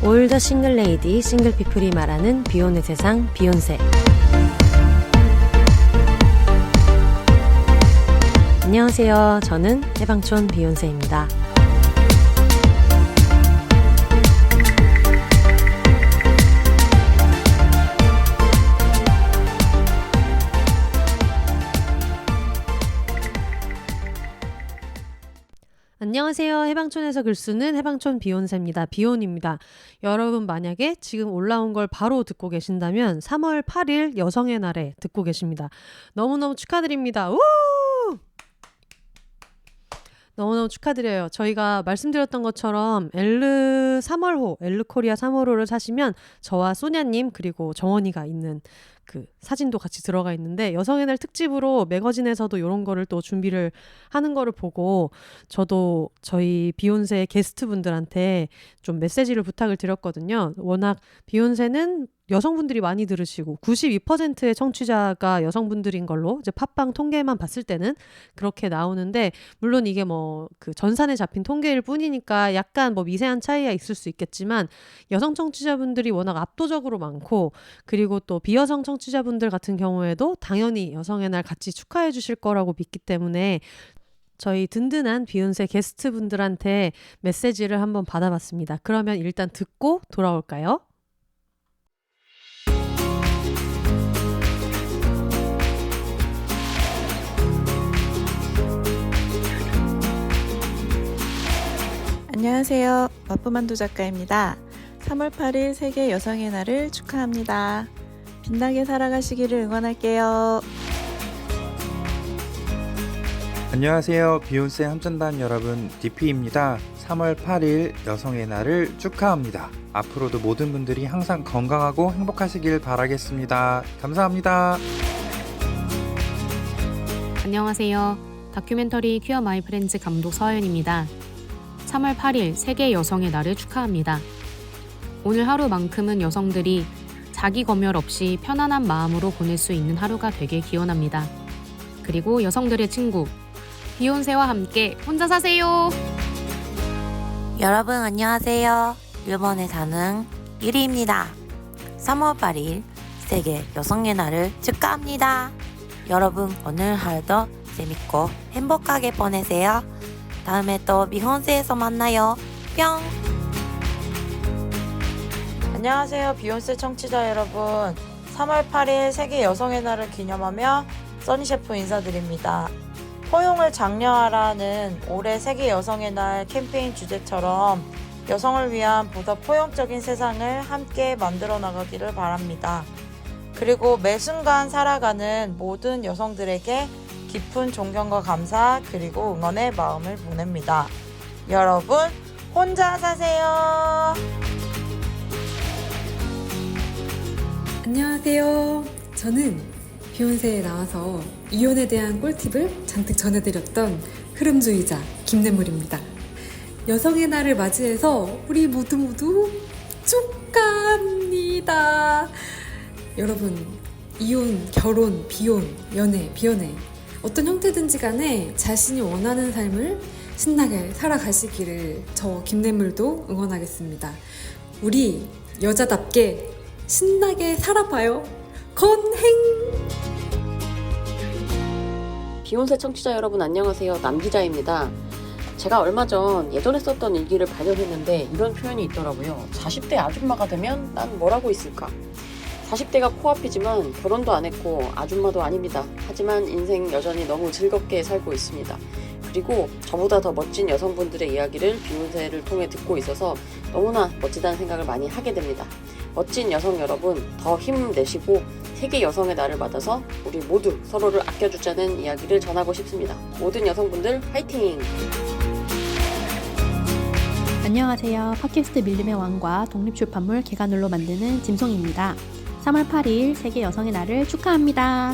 올더 싱글 레이디, 싱글 피플이 말하는 비혼의 세상, 비욘세. 안녕하세요. 저는 해방촌 비욘세입니다. 안녕하세요. 해방촌에서 글 쓰는 해방촌 비욘세입니다. 비혼입니다. 여러분 만약에 지금 올라온 걸 바로 듣고 계신다면 3월 8일 여성의 날에 듣고 계십니다. 너무너무 축하드립니다. 우! 너무너무 축하드려요. 저희가 말씀드렸던 것처럼 엘르 3월호, 엘르 코리아 3월호를 사시면 저와 소냐님 그리고 정원이가 있는 그 사진도 같이 들어가 있는데 여성의 날 특집으로 매거진에서도 이런 거를 또 준비를 하는 거를 보고 저도 저희 비욘세 게스트분들한테 좀 메시지를 부탁을 드렸거든요. 워낙 비욘세는 여성분들이 많이 들으시고 92%의 청취자가 여성분들인 걸로 이제 팟빵 통계만 봤을 때는 그렇게 나오는데 물론 이게 뭐 그 전산에 잡힌 통계일 뿐이니까 약간 뭐 미세한 차이가 있을 수 있겠지만 여성 청취자분들이 워낙 압도적으로 많고 그리고 또 비여성 청취자분들 같은 경우에도 당연히 여성의 날 같이 축하해 주실 거라고 믿기 때문에 저희 든든한 비욘세 게스트분들한테 메시지를 한번 받아봤습니다. 그러면 일단 듣고 돌아올까요? 안녕하세요. 마프만두 작가입니다. 3월 8일 세계 여성의 날을 축하합니다. 빛나게 살아가시기를 응원할게요. 안녕하세요. 비욘세 함전단 여러분, DP입니다. 3월 8일 여성의 날을 축하합니다. 앞으로도 모든 분들이 항상 건강하고 행복하시길 바라겠습니다. 감사합니다. 안녕하세요. 다큐멘터리 퀴어 마이 프렌즈 감독 서연입니다. 3월 8일 세계 여성의 날을 축하합니다. 오늘 하루만큼은 여성들이 자기 검열 없이 편안한 마음으로 보낼 수 있는 하루가 되길 기원합니다. 그리고 여성들의 친구 비욘세와 함께 혼자 사세요. 여러분 안녕하세요. 일본에 사는 유리입니다. 3월 8일 세계 여성의 날을 축하합니다. 여러분 오늘 하루도 재밌고 행복하게 보내세요. 다음에 또 비욘세에서 만나요. 뿅! 안녕하세요. 비욘세 청취자 여러분. 3월 8일 세계 여성의 날을 기념하며 써니셰프 인사드립니다. 포용을 장려하라는 올해 세계 여성의 날 캠페인 주제처럼 여성을 위한 보다 포용적인 세상을 함께 만들어 나가기를 바랍니다. 그리고 매 순간 살아가는 모든 여성들에게 깊은 존경과 감사 그리고 응원의 마음을 보냅니다. 여러분 혼자 사세요. 안녕하세요. 저는 비욘세에 나와서 이혼에 대한 꿀팁을 잔뜩 전해드렸던 흐름주의자 김래물입니다. 여성의 날을 맞이해서 우리 모두 축하합니다. 여러분 이혼, 결혼, 비혼, 연애, 비연애 어떤 형태든지 간에 자신이 원하는 삶을 신나게 살아가시기를 저 김래물도 응원하겠습니다. 우리 여자답게 신나게 살아봐요. 건행! 비욘세 청취자 여러분 안녕하세요. 남기자입니다. 제가 얼마 전 예전에 썼던 일기를 발견했는데 이런 표현이 있더라고요. 40대 아줌마가 되면 난 뭘 하고 있을까? 40대가 코앞이지만 결혼도 안 했고 아줌마도 아닙니다. 하지만 인생 여전히 너무 즐겁게 살고 있습니다. 그리고 저보다 더 멋진 여성분들의 이야기를 비욘세를 통해 듣고 있어서 너무나 멋지다는 생각을 많이 하게 됩니다. 멋진 여성 여러분 더 힘내시고 세계 여성의 날을 맞아서 우리 모두 서로를 아껴주자는 이야기를 전하고 싶습니다. 모든 여성분들 화이팅! 안녕하세요. 팟캐스트 밀림의 왕과 독립출판물 개간울로 만드는 짐송입니다. 3월 8일 세계 여성의 날을 축하합니다.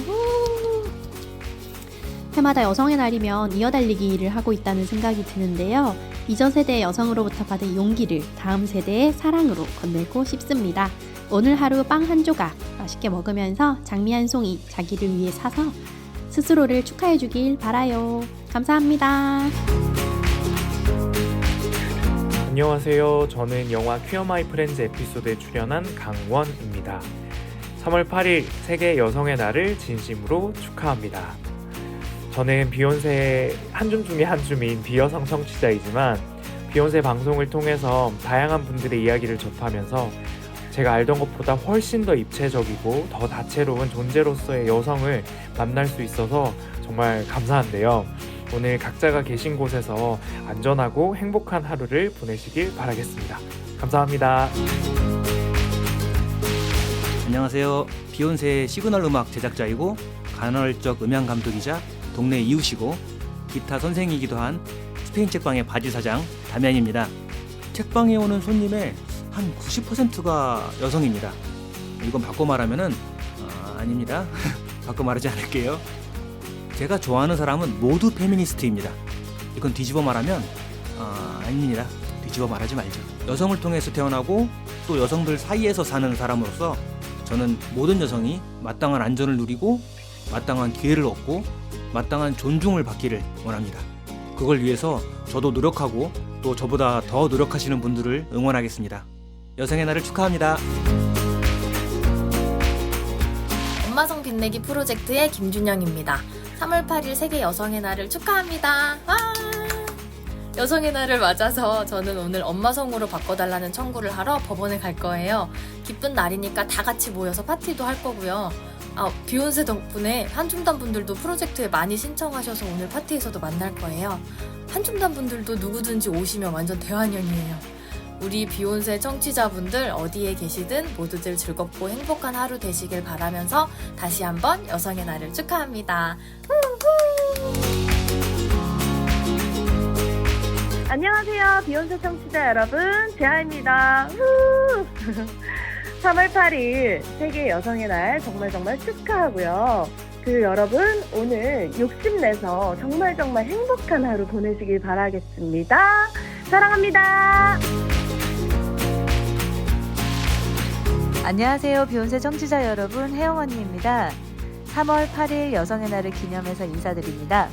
해마다 여성의 날이면 이어달리기를 하고 있다는 생각이 드는데요. 이전 세대의 여성으로부터 받은 용기를 다음 세대의 사랑으로 건네고 싶습니다. 오늘 하루 빵 한 조각 맛있게 먹으면서 장미 한 송이 자기를 위해 사서 스스로를 축하해 주길 바라요. 감사합니다. 안녕하세요. 저는 영화 퀴어 마이 프렌즈 에피소드에 출연한 강원입니다. 3월 8일 세계 여성의 날을 진심으로 축하합니다. 저는 비욘세의 한 줌 중에 한 줌인 비여성 청취자이지만 비욘세 방송을 통해서 다양한 분들의 이야기를 접하면서 제가 알던 것보다 훨씬 더 입체적이고 더 다채로운 존재로서의 여성을 만날 수 있어서 정말 감사한데요. 오늘 각자가 계신 곳에서 안전하고 행복한 하루를 보내시길 바라겠습니다. 감사합니다. 안녕하세요. 비욘세의 시그널 음악 제작자이고 간헐적 음향 감독이자 동네 이웃이고 기타 선생이기도 한 스페인 책방의 바지 사장 다면입니다. 책방에 오는 손님의 한 90%가 여성입니다. 이건 바꿔 말하면은 아닙니다. 바꿔 말하지 않을게요. 제가 좋아하는 사람은 모두 페미니스트입니다. 이건 뒤집어 말하면 아닙니다. 뒤집어 말하지 말죠. 여성을 통해서 태어나고 또 여성들 사이에서 사는 사람으로서 저는 모든 여성이 마땅한 안전을 누리고 마땅한 기회를 얻고 마땅한 존중을 받기를 원합니다. 그걸 위해서 저도 노력하고 또 저보다 더 노력하시는 분들을 응원하겠습니다. 여성의 날을 축하합니다. 엄마성 빛내기 프로젝트의 김준영입니다. 3월 8일 세계 여성의 날을 축하합니다. 와! 여성의 날을 맞아서 저는 오늘 엄마성으로 바꿔달라는 청구를 하러 법원에 갈 거예요. 기쁜 날이니까 다 같이 모여서 파티도 할 거고요. 비욘세 덕분에 한줌단 분들도 프로젝트에 많이 신청하셔서 오늘 파티에서도 만날 거예요. 한줌단 분들도 누구든지 오시면 완전 대환영이에요. 우리 비욘세 청취자분들 어디에 계시든 모두들 즐겁고 행복한 하루 되시길 바라면서 다시 한번 여성의 날을 축하합니다. 안녕하세요. 비욘세 청취자 여러분, 재하입니다. 3월 8일 세계 여성의 날 정말 축하하고요. 여러분 오늘 욕심내서 정말 행복한 하루 보내시길 바라겠습니다. 사랑합니다. 안녕하세요. 비욘세 청취자 여러분, 혜영 언니입니다. 3월 8일 여성의 날을 기념해서 인사드립니다.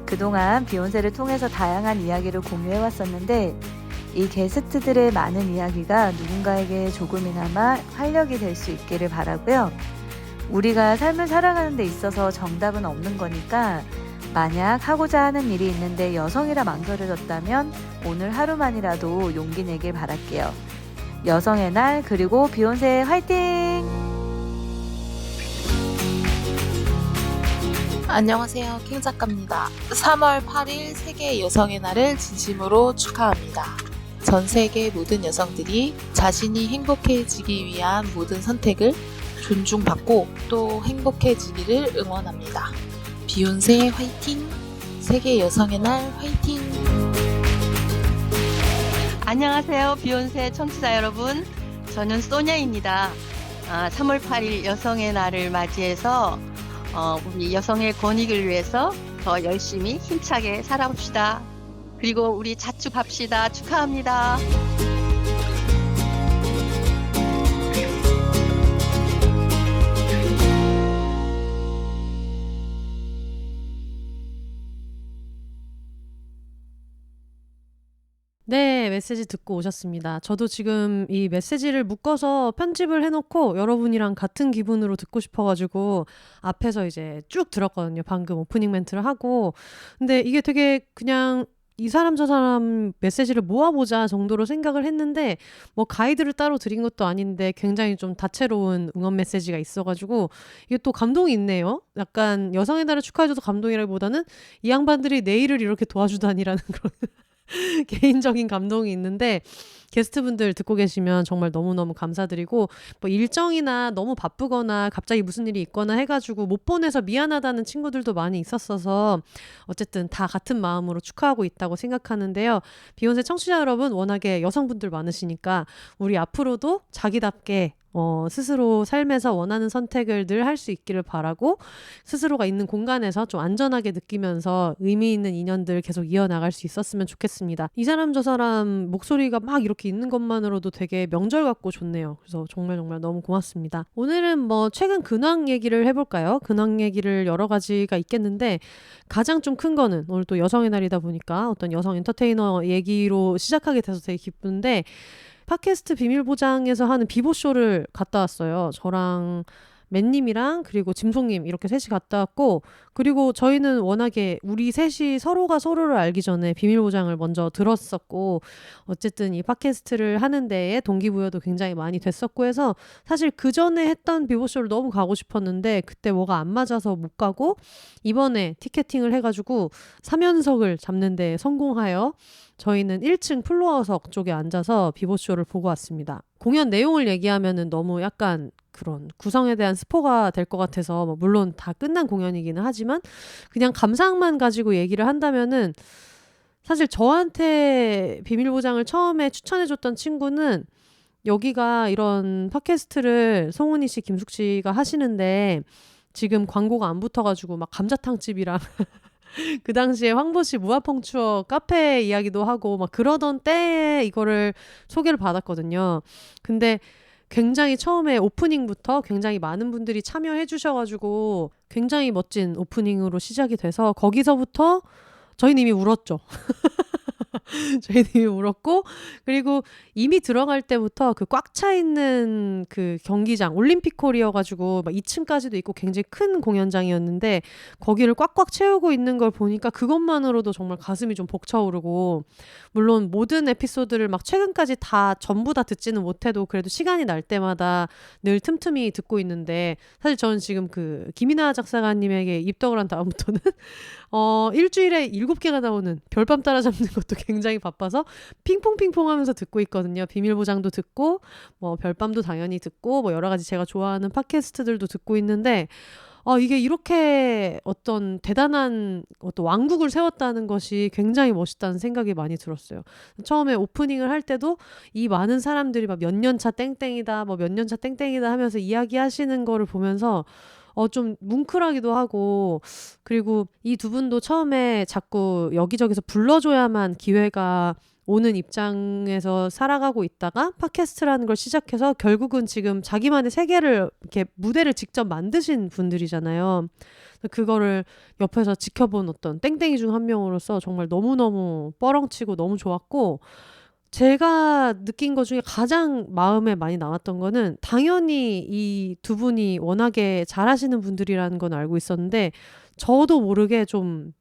그동안 비욘세를 통해서 다양한 이야기를 공유해왔었는데 이 게스트들의 많은 이야기가 누군가에게 조금이나마 활력이 될 수 있기를 바라고요. 우리가 삶을 살아가는 데 있어서 정답은 없는 거니까 만약 하고자 하는 일이 있는데 여성이라 망설여졌다면 오늘 하루만이라도 용기 내길 바랄게요. 여성의 날 그리고 비욘세 화이팅! 안녕하세요. 킹 작가입니다. 3월 8일 세계 여성의 날을 진심으로 축하합니다. 전 세계 모든 여성들이 자신이 행복해지기 위한 모든 선택을 존중받고 또 행복해지기를 응원합니다. 비욘세 화이팅! 세계 여성의 날 화이팅! 안녕하세요. 비욘세 청취자 여러분. 저는 소냐입니다. 3월 8일 여성의 날을 맞이해서 우리 여성의 권익을 위해서 더 열심히 힘차게 살아봅시다. 그리고 우리 자축합시다. 축하합니다. 네, 메시지 듣고 오셨습니다. 저도 지금 이 메시지를 묶어서 편집을 해놓고 여러분이랑 같은 기분으로 듣고 싶어가지고 앞에서 이제 쭉 들었거든요. 방금 오프닝 멘트를 하고. 근데 이게 되게 그냥 이 사람 저 사람 메시지를 모아보자 정도로 생각을 했는데 뭐 가이드를 따로 드린 것도 아닌데 굉장히 좀 다채로운 응원 메시지가 있어가지고 이게 또 감동이 있네요. 약간 여성의 날을 축하해줘도 감동이라기보다는 이 양반들이 내 일을 이렇게 도와주다니라는 그런 개인적인 감동이 있는데 게스트분들 듣고 계시면 정말 너무너무 감사드리고 뭐 일정이나 너무 바쁘거나 갑자기 무슨 일이 있거나 해가지고 못 보내서 미안하다는 친구들도 많이 있었어서 어쨌든 다 같은 마음으로 축하하고 있다고 생각하는데요. 비욘세 청취자 여러분 워낙에 여성분들 많으시니까 우리 앞으로도 자기답게 스스로 삶에서 원하는 선택을 늘 할 수 있기를 바라고 스스로가 있는 공간에서 좀 안전하게 느끼면서 의미 있는 인연들 계속 이어나갈 수 있었으면 좋겠습니다. 이 사람 저 사람 목소리가 막 이렇게 있는 것만으로도 되게 명절 같고 좋네요. 그래서 정말 너무 고맙습니다. 오늘은 뭐 최근 근황 얘기를 해볼까요? 근황 얘기를 여러 가지가 있겠는데 가장 좀 큰 거는 오늘 또 여성의 날이다 보니까 어떤 여성 엔터테이너 얘기로 시작하게 돼서 되게 기쁜데 팟캐스트 비밀보장에서 하는 비보쇼를 갔다 왔어요. 저랑 맨님이랑 그리고 짐송님 이렇게 셋이 갔다 왔고 그리고 저희는 워낙에 우리 셋이 서로가 서로를 알기 전에 비밀보장을 먼저 들었었고 어쨌든 이 팟캐스트를 하는 데에 동기부여도 굉장히 많이 됐었고 해서 사실 그 전에 했던 비보쇼를 너무 가고 싶었는데 그때 뭐가 안 맞아서 못 가고 이번에 티켓팅을 해가지고 3연석을 잡는 데 성공하여 저희는 1층 플로어석 쪽에 앉아서 비보쇼를 보고 왔습니다. 공연 내용을 얘기하면은 너무 약간 그런 구성에 대한 스포가 될 것 같아서 뭐 물론 다 끝난 공연이기는 하지만 그냥 감상만 가지고 얘기를 한다면은 사실 저한테 비밀보장을 처음에 추천해줬던 친구는 여기가 이런 팟캐스트를 송은이 씨, 김숙 씨가 하시는데 지금 광고가 안 붙어가지고 막 감자탕집이랑 그 당시에 황보씨 무아펑추어 카페 이야기도 하고 막 그러던 때에 이거를 소개를 받았거든요. 근데 굉장히 처음에 오프닝부터 굉장히 많은 분들이 참여해 주셔가지고 굉장히 멋진 오프닝으로 시작이 돼서 거기서부터 저희는 이미 울었죠. 저희는 이미 울었고 그리고 이미 들어갈 때부터 그 꽉 차 있는 그 경기장 올림픽홀이어가지고 막 2층까지도 있고 굉장히 큰 공연장이었는데 거기를 꽉꽉 채우고 있는 걸 보니까 그것만으로도 정말 가슴이 좀 벅차오르고 물론 모든 에피소드를 막 최근까지 다 전부 다 듣지는 못해도 그래도 시간이 날 때마다 늘 틈틈이 듣고 있는데 사실 저는 지금 그 김이나 작사가님에게 입덕을 한 다음부터는 일주일에 7개가 나오는 별밤 따라잡는 것도 굉장히 바빠서 핑퐁핑퐁 하면서 듣고 있거든요. 비밀보장도 듣고 뭐 별밤도 당연히 듣고 뭐 여러 가지 제가 좋아하는 팟캐스트들도 듣고 있는데 이게 이렇게 어떤 대단한 어떤 왕국을 세웠다는 것이 굉장히 멋있다는 생각이 많이 들었어요. 처음에 오프닝을 할 때도 이 많은 사람들이 막 몇 년 차 땡땡이다 뭐 몇 년 차 땡땡이다 하면서 이야기하시는 거를 보면서 좀 뭉클하기도 하고 그리고 이 두 분도 처음에 자꾸 여기저기서 불러줘야만 기회가 오는 입장에서 살아가고 있다가 팟캐스트라는 걸 시작해서 결국은 지금 자기만의 세계를 이렇게 무대를 직접 만드신 분들이잖아요. 그거를 옆에서 지켜본 어떤 땡땡이 중 한 명으로서 정말 너무너무 뻐렁치고 너무 좋았고 제가 느낀 것 중에 가장 마음에 많이 남았던 거는 당연히 이 두 분이 워낙에 잘하시는 분들이라는 건 알고 있었는데 저도 모르게 좀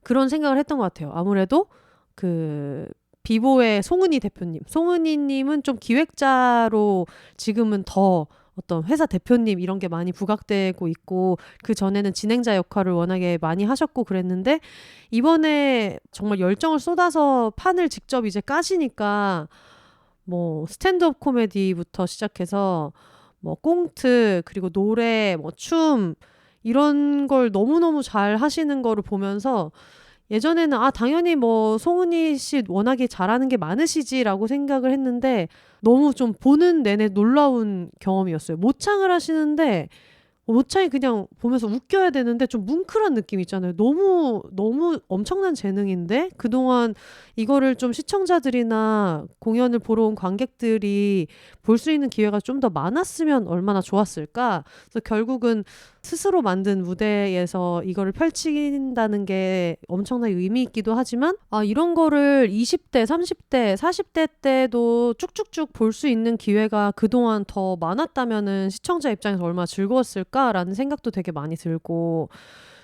그런 생각을 했던 것 같아요. 아무래도 그 비보의 송은이 대표님, 송은이님은 좀 기획자로 지금은 더 어떤 회사 대표님 이런 게 많이 부각되고 있고 그 전에는 진행자 역할을 워낙에 많이 하셨고 그랬는데 이번에 정말 열정을 쏟아서 판을 직접 이제 까시니까 뭐 스탠드업 코미디부터 시작해서 뭐 꽁트 그리고 노래 뭐 춤 이런 걸 너무너무 잘 하시는 거를 보면서 예전에는 당연히 뭐 송은이 씨 워낙에 잘하는 게 많으시지라고 생각을 했는데 너무 좀 보는 내내 놀라운 경험이었어요. 모창을 하시는데 모창이 그냥 보면서 웃겨야 되는데 좀 뭉클한 느낌 있잖아요. 너무 엄청난 재능인데 그동안 이거를 좀 시청자들이나 공연을 보러 온 관객들이 볼 수 있는 기회가 좀 더 많았으면 얼마나 좋았을까. 그래서 결국은 스스로 만든 무대에서 이거를 펼친다는 게 엄청나게 의미 있기도 하지만 이런 거를 20대, 30대, 40대 때도 쭉쭉쭉 볼 수 있는 기회가 그동안 더 많았다면은 시청자 입장에서 얼마나 즐거웠을까라는 생각도 되게 많이 들고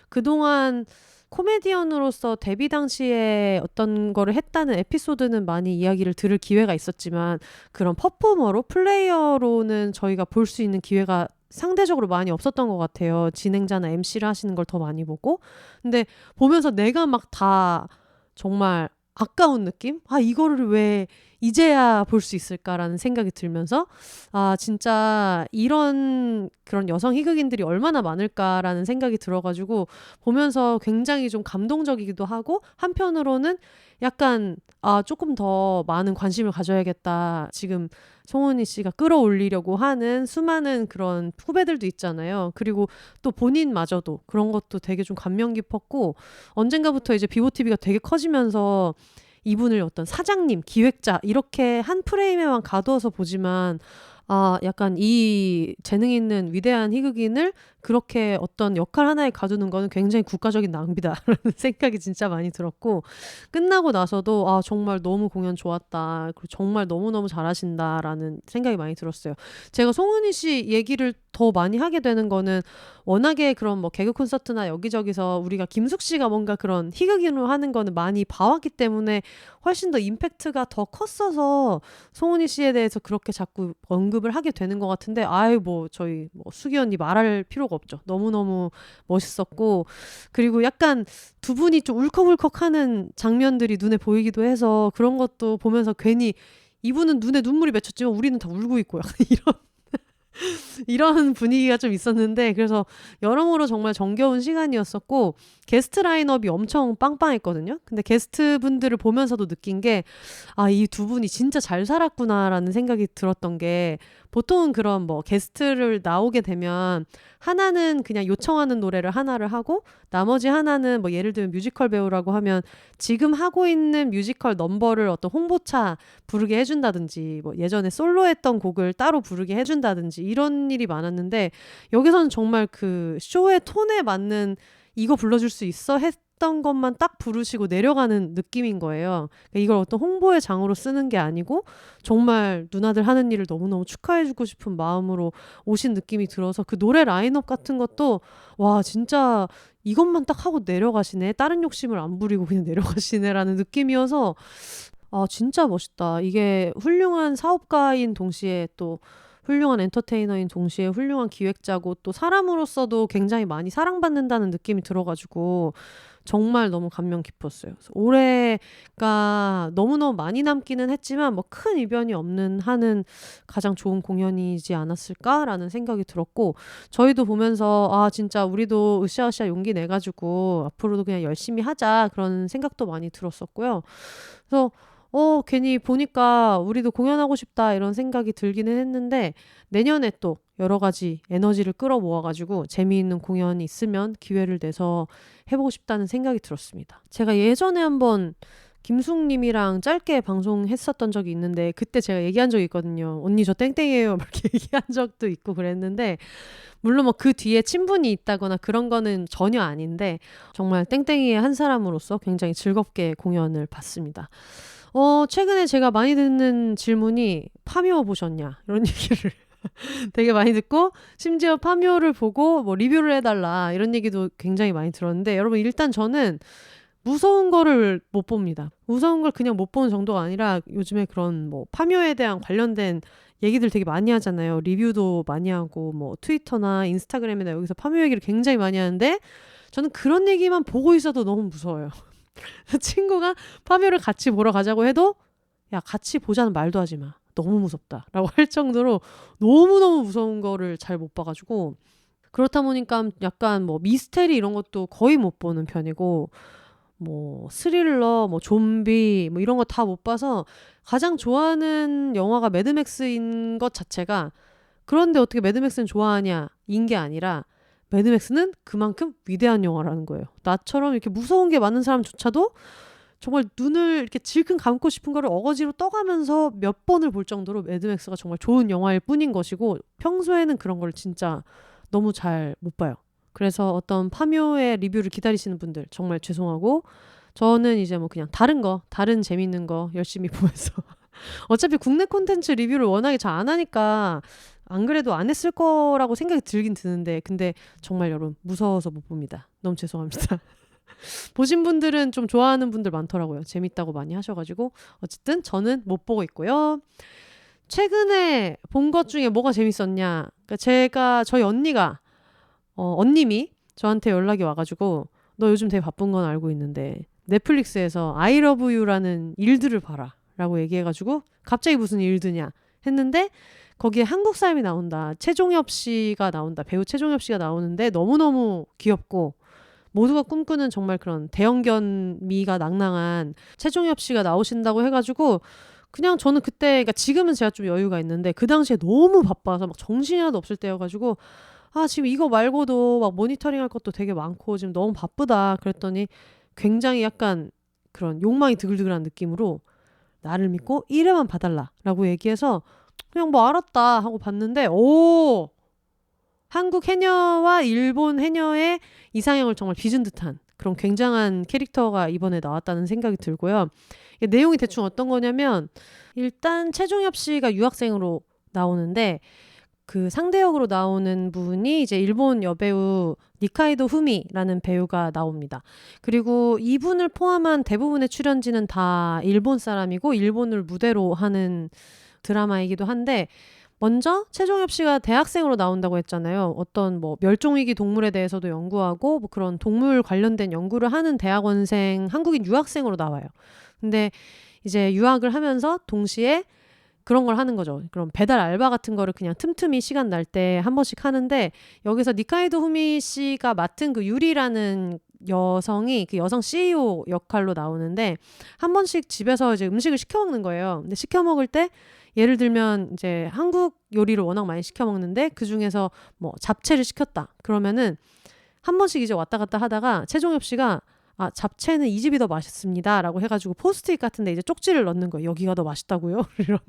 그동안 코미디언으로서 데뷔 당시에 어떤 거를 했다는 에피소드는 많이 이야기를 들을 기회가 있었지만 그런 퍼포머로 플레이어로는 저희가 볼 수 있는 기회가 상대적으로 많이 없었던 것 같아요. 진행자나 MC를 하시는 걸 더 많이 보고 근데 보면서 내가 막 다 정말 아까운 느낌? 이거를 왜 이제야 볼 수 있을까라는 생각이 들면서 아 진짜 이런 그런 여성 희극인들이 얼마나 많을까라는 생각이 들어가지고 보면서 굉장히 좀 감동적이기도 하고 한편으로는 약간 아 조금 더 많은 관심을 가져야겠다. 지금 송은이 씨가 끌어올리려고 하는 수많은 그런 후배들도 있잖아요. 그리고 또 본인마저도 그런 것도 되게 좀 감명 깊었고 언젠가부터 이제 비보TV가 되게 커지면서 이분을 어떤 사장님, 기획자 이렇게 한 프레임에만 가두어서 보지만 아 약간 이 재능 있는 위대한 희극인을 그렇게 어떤 역할 하나에 가두는 거는 굉장히 국가적인 낭비다라는 생각이 진짜 많이 들었고 끝나고 나서도 아 정말 너무 공연 좋았다. 그리고 정말 너무너무 잘하신다라는 생각이 많이 들었어요. 제가 송은이 씨 얘기를 더 많이 하게 되는 거는 워낙에 그런 뭐 개그 콘서트나 여기저기서 우리가 김숙 씨가 뭔가 그런 희극인으로 하는 거는 많이 봐왔기 때문에 훨씬 더 임팩트가 더 컸어서 송은이 씨에 대해서 그렇게 자꾸 언급을 하게 되는 것 같은데 아유 뭐 저희 뭐 수기 언니 말할 필요가 없죠. 너무너무 멋있었고 그리고 약간 두 분이 좀 울컥울컥하는 장면들이 눈에 보이기도 해서 그런 것도 보면서 괜히 이분은 눈에 눈물이 맺혔지만 우리는 다 울고 있고 약간 이런 분위기가 좀 있었는데 그래서 여러모로 정말 정겨운 시간이었었고 게스트 라인업이 엄청 빵빵했거든요. 근데 게스트 분들을 보면서도 느낀 게 아, 이 두 분이 진짜 잘 살았구나라는 생각이 들었던 게 보통은 그런 뭐 게스트를 나오게 되면 하나는 그냥 요청하는 노래를 하나를 하고 나머지 하나는 뭐 예를 들면 뮤지컬 배우라고 하면 지금 하고 있는 뮤지컬 넘버를 어떤 홍보차 부르게 해준다든지 뭐 예전에 솔로 했던 곡을 따로 부르게 해준다든지 이런 일이 많았는데 여기서는 정말 그 쇼의 톤에 맞는 이거 불러줄 수 있어? 했던 것만 딱 부르시고 내려가는 느낌인 거예요. 그러니까 이걸 어떤 홍보의 장으로 쓰는 게 아니고 정말 누나들 하는 일을 너무너무 축하해주고 싶은 마음으로 오신 느낌이 들어서 그 노래 라인업 같은 것도 와 진짜 이것만 딱 하고 내려가시네. 다른 욕심을 안 부리고 그냥 내려가시네라는 느낌이어서 아 진짜 멋있다. 이게 훌륭한 사업가인 동시에 또 훌륭한 엔터테이너인 동시에 훌륭한 기획자고 또 사람으로서도 굉장히 많이 사랑받는다는 느낌이 들어가지고 정말 너무 감명 깊었어요. 그래서 올해가 너무너무 많이 남기는 했지만 뭐 큰 이변이 없는 한은 가장 좋은 공연이지 않았을까라는 생각이 들었고 저희도 보면서 아 진짜 우리도 으쌰으쌰 용기 내가지고 앞으로도 그냥 열심히 하자 그런 생각도 많이 들었었고요. 그래서 괜히 보니까 우리도 공연하고 싶다 이런 생각이 들기는 했는데 내년에 또 여러 가지 에너지를 끌어모아가지고 재미있는 공연이 있으면 기회를 내서 해보고 싶다는 생각이 들었습니다. 제가 예전에 한번 김숙님이랑 짧게 방송했었던 적이 있는데 그때 제가 얘기한 적이 있거든요. 언니 저 땡땡이에요 이렇게 얘기한 적도 있고 그랬는데 물론 뭐 그 뒤에 친분이 있다거나 그런 거는 전혀 아닌데 정말 땡땡이의 한 사람으로서 굉장히 즐겁게 공연을 봤습니다. 최근에 제가 많이 듣는 질문이 파묘 보셨냐? 이런 얘기를 되게 많이 듣고 심지어 파묘를 보고 뭐 리뷰를 해달라 이런 얘기도 굉장히 많이 들었는데 여러분 일단 저는 무서운 거를 못 봅니다. 무서운 걸 그냥 못 보는 정도가 아니라 요즘에 그런 뭐 파묘에 대한 관련된 얘기들 되게 많이 하잖아요. 리뷰도 많이 하고 뭐 트위터나 인스타그램이나 여기서 파묘 얘기를 굉장히 많이 하는데 저는 그런 얘기만 보고 있어도 너무 무서워요. 친구가 파묘를 같이 보러 가자고 해도 야 같이 보자는 말도 하지 마. 너무 무섭다 라고 할 정도로 너무너무 무서운 거를 잘 못 봐가지고 그렇다 보니까 약간 뭐 미스테리 이런 것도 거의 못 보는 편이고 뭐 스릴러, 뭐 좀비 뭐 이런 거 다 못 봐서 가장 좋아하는 영화가 매드맥스인 것 자체가 그런데 어떻게 매드맥스는 좋아하냐 인 게 아니라 매드맥스는 그만큼 위대한 영화라는 거예요. 나처럼 이렇게 무서운 게 많은 사람조차도 정말 눈을 이렇게 질끈 감고 싶은 거를 어거지로 떠가면서 몇 번을 볼 정도로 매드맥스가 정말 좋은 영화일 뿐인 것이고 평소에는 그런 걸 진짜 너무 잘 못 봐요. 그래서 어떤 파묘의 리뷰를 기다리시는 분들 정말 죄송하고 저는 이제 뭐 그냥 다른 재밌는 거 열심히 보면서 어차피 국내 콘텐츠 리뷰를 워낙에 잘 안 하니까 안 그래도 안 했을 거라고 생각이 들긴 드는데 근데 정말 여러분 무서워서 못 봅니다. 너무 죄송합니다. 보신 분들은 좀 좋아하는 분들 많더라고요. 재밌다고 많이 하셔가지고 어쨌든 저는 못 보고 있고요. 최근에 본 것 중에 뭐가 재밌었냐? 그러니까 저희 언니가 언님이 저한테 연락이 와가지고 너 요즘 되게 바쁜 건 알고 있는데 넷플릭스에서 I Love You라는 일들을 봐라 라고 얘기해가지고 갑자기 무슨 일 드냐 했는데 거기에 한국 사람이 나온다. 최종엽 씨가 나온다. 배우 최종엽 씨가 나오는데 너무너무 귀엽고 모두가 꿈꾸는 정말 그런 대형견미가 낭낭한 최종엽 씨가 나오신다고 해가지고 그냥 저는 그때, 그러니까 지금은 제가 좀 여유가 있는데 그 당시에 너무 바빠서 막 정신이 하나도 없을 때여가지고 지금 이거 말고도 막 모니터링 할 것도 되게 많고 지금 너무 바쁘다 그랬더니 굉장히 약간 그런 욕망이 드글드글한 느낌으로 나를 믿고 1회만 봐달라라고 얘기해서 그냥 뭐 알았다 하고 봤는데 오! 한국 해녀와 일본 해녀의 이상형을 정말 빚은 듯한 그런 굉장한 캐릭터가 이번에 나왔다는 생각이 들고요. 내용이 대충 어떤 거냐면 일단 최종엽 씨가 유학생으로 나오는데 그 상대역으로 나오는 분이 이제 일본 여배우 니카이도 후미라는 배우가 나옵니다. 그리고 이분을 포함한 대부분의 출연진은 다 일본 사람이고 일본을 무대로 하는 드라마이기도 한데 먼저 최종엽 씨가 대학생으로 나온다고 했잖아요. 어떤 뭐 멸종위기 동물에 대해서도 연구하고 뭐 그런 동물 관련된 연구를 하는 대학원생 한국인 유학생으로 나와요. 근데 이제 유학을 하면서 동시에 그런 걸 하는 거죠. 그럼 배달 알바 같은 거를 그냥 틈틈이 시간 날 때 한 번씩 하는데 여기서 니카이도 후미 씨가 맡은 그 유리라는 여성이 그 여성 CEO 역할로 나오는데 한 번씩 집에서 이제 음식을 시켜 먹는 거예요. 근데 시켜 먹을 때 예를 들면 이제 한국 요리를 워낙 많이 시켜 먹는데 그 중에서 뭐 잡채를 시켰다. 그러면은 한 번씩 이제 왔다 갔다 하다가 최종엽 씨가 잡채는 이 집이 더 맛있습니다. 라고 해가지고 포스트잇 같은데 이제 쪽지를 넣는 거예요. 여기가 더 맛있다고요? 이런.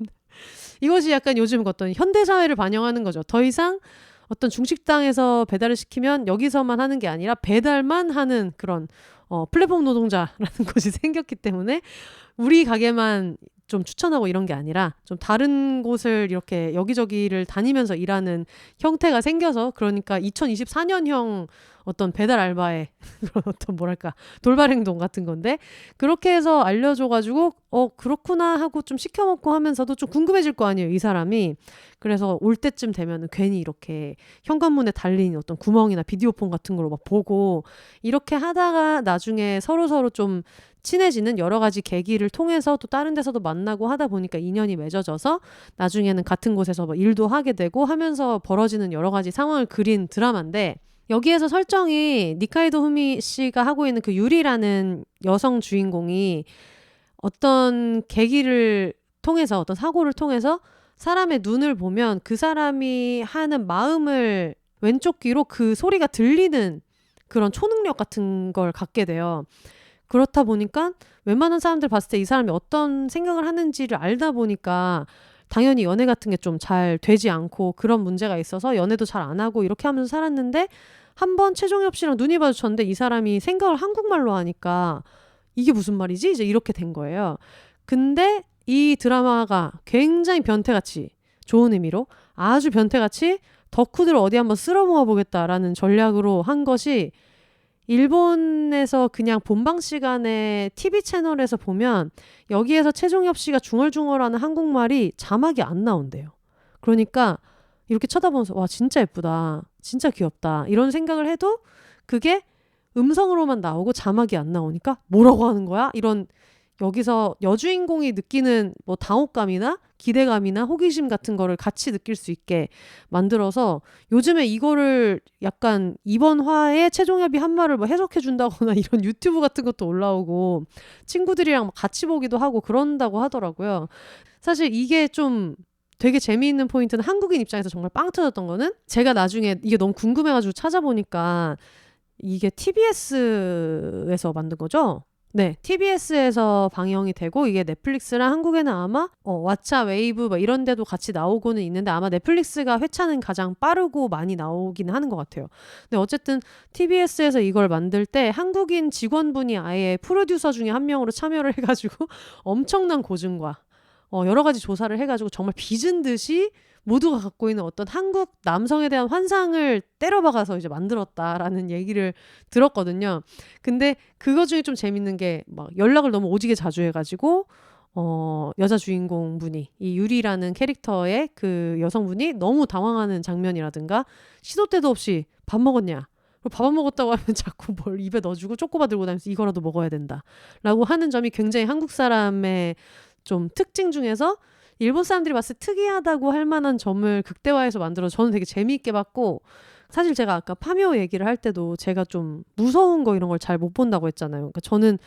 이것이 약간 요즘 어떤 현대사회를 반영하는 거죠. 더 이상 어떤 중식당에서 배달을 시키면 여기서만 하는 게 아니라 배달만 하는 그런 플랫폼 노동자라는 것이 생겼기 때문에 우리 가게만 좀 추천하고 이런 게 아니라 좀 다른 곳을 이렇게 여기저기를 다니면서 일하는 형태가 생겨서 그러니까 2024년형 어떤 배달 알바의 그런 어떤 뭐랄까 돌발 행동 같은 건데 그렇게 해서 알려줘가지고 그렇구나 하고 좀 시켜먹고 하면서도 좀 궁금해질 거 아니에요 이 사람이. 그래서 올 때쯤 되면은 괜히 이렇게 현관문에 달린 어떤 구멍이나 비디오폰 같은 걸로 막 보고 이렇게 하다가 나중에 서로 좀 친해지는 여러 가지 계기를 통해서 또 다른 데서도 만나고 하다 보니까 인연이 맺어져서 나중에는 같은 곳에서 뭐 일도 하게 되고 하면서 벌어지는 여러 가지 상황을 그린 드라마인데 여기에서 설정이 니카이도 후미 씨가 하고 있는 그 유리라는 여성 주인공이 어떤 계기를 통해서 어떤 사고를 통해서 사람의 눈을 보면 그 사람이 하는 마음을 왼쪽 귀로 그 소리가 들리는 그런 초능력 같은 걸 갖게 돼요. 그렇다 보니까 웬만한 사람들 봤을 때 이 사람이 어떤 생각을 하는지를 알다 보니까 당연히 연애 같은 게 좀 잘 되지 않고 그런 문제가 있어서 연애도 잘 안 하고 이렇게 하면서 살았는데 한번 최종엽 씨랑 눈이 마주쳤는데 이 사람이 생각을 한국말로 하니까 이게 무슨 말이지? 이제 이렇게 된 거예요. 근데 이 드라마가 굉장히 변태같이 좋은 의미로 아주 변태같이 덕후들 어디 한번 쓸어 모아보겠다라는 전략으로 한 것이 일본에서 그냥 본방 시간에 TV 채널에서 보면 여기에서 최종엽 씨가 중얼중얼하는 한국말이 자막이 안 나온대요. 그러니까 이렇게 쳐다보면서 와 진짜 예쁘다. 진짜 귀엽다. 이런 생각을 해도 그게 음성으로만 나오고 자막이 안 나오니까 뭐라고 하는 거야? 이런 여기서 여주인공이 느끼는 뭐 당혹감이나 기대감이나 호기심 같은 거를 같이 느낄 수 있게 만들어서 요즘에 이거를 약간 이번 화에 최종엽이 한 말을 뭐 해석해 준다거나 이런 유튜브 같은 것도 올라오고 친구들이랑 막 같이 보기도 하고 그런다고 하더라고요. 사실 이게 좀 되게 재미있는 포인트는 한국인 입장에서 정말 빵 터졌던 거는 제가 나중에 이게 너무 궁금해가지고 찾아보니까 이게 TBS에서 만든 거죠? 네, TBS에서 방영이 되고 이게 넷플릭스랑 한국에는 아마 왓챠, 웨이브 뭐 이런 데도 같이 나오고는 있는데 아마 넷플릭스가 회차는 가장 빠르고 많이 나오기는 하는 것 같아요. 근데 어쨌든 TBS에서 이걸 만들 때 한국인 직원분이 아예 프로듀서 중에 한 명으로 참여를 해가지고 엄청난 고증과 여러 가지 조사를 해가지고 정말 빚은 듯이 모두가 갖고 있는 어떤 한국 남성에 대한 환상을 때려박아서 이제 만들었다라는 얘기를 들었거든요. 근데 그거 중에 좀 재밌는 게 막 연락을 너무 오지게 자주 해가지고 여자 주인공분이 이 유리라는 캐릭터의 그 여성분이 너무 당황하는 장면이라든가 시도 때도 없이 밥 먹었냐? 밥 안 먹었다고 하면 자꾸 뭘 입에 넣어주고 쪼꼬바 들고 다니면서 이거라도 먹어야 된다 라고 하는 점이 굉장히 한국 사람의 좀 특징 중에서 일본 사람들이 봤을 때 특이하다고 할 만한 점을 극대화해서 만들어서 저는 되게 재미있게 봤고, 사실 제가 아까 파묘 얘기를 할 때도 제가 좀 무서운 거 이런 걸 잘 못 본다고 했잖아요. 그러니까 저는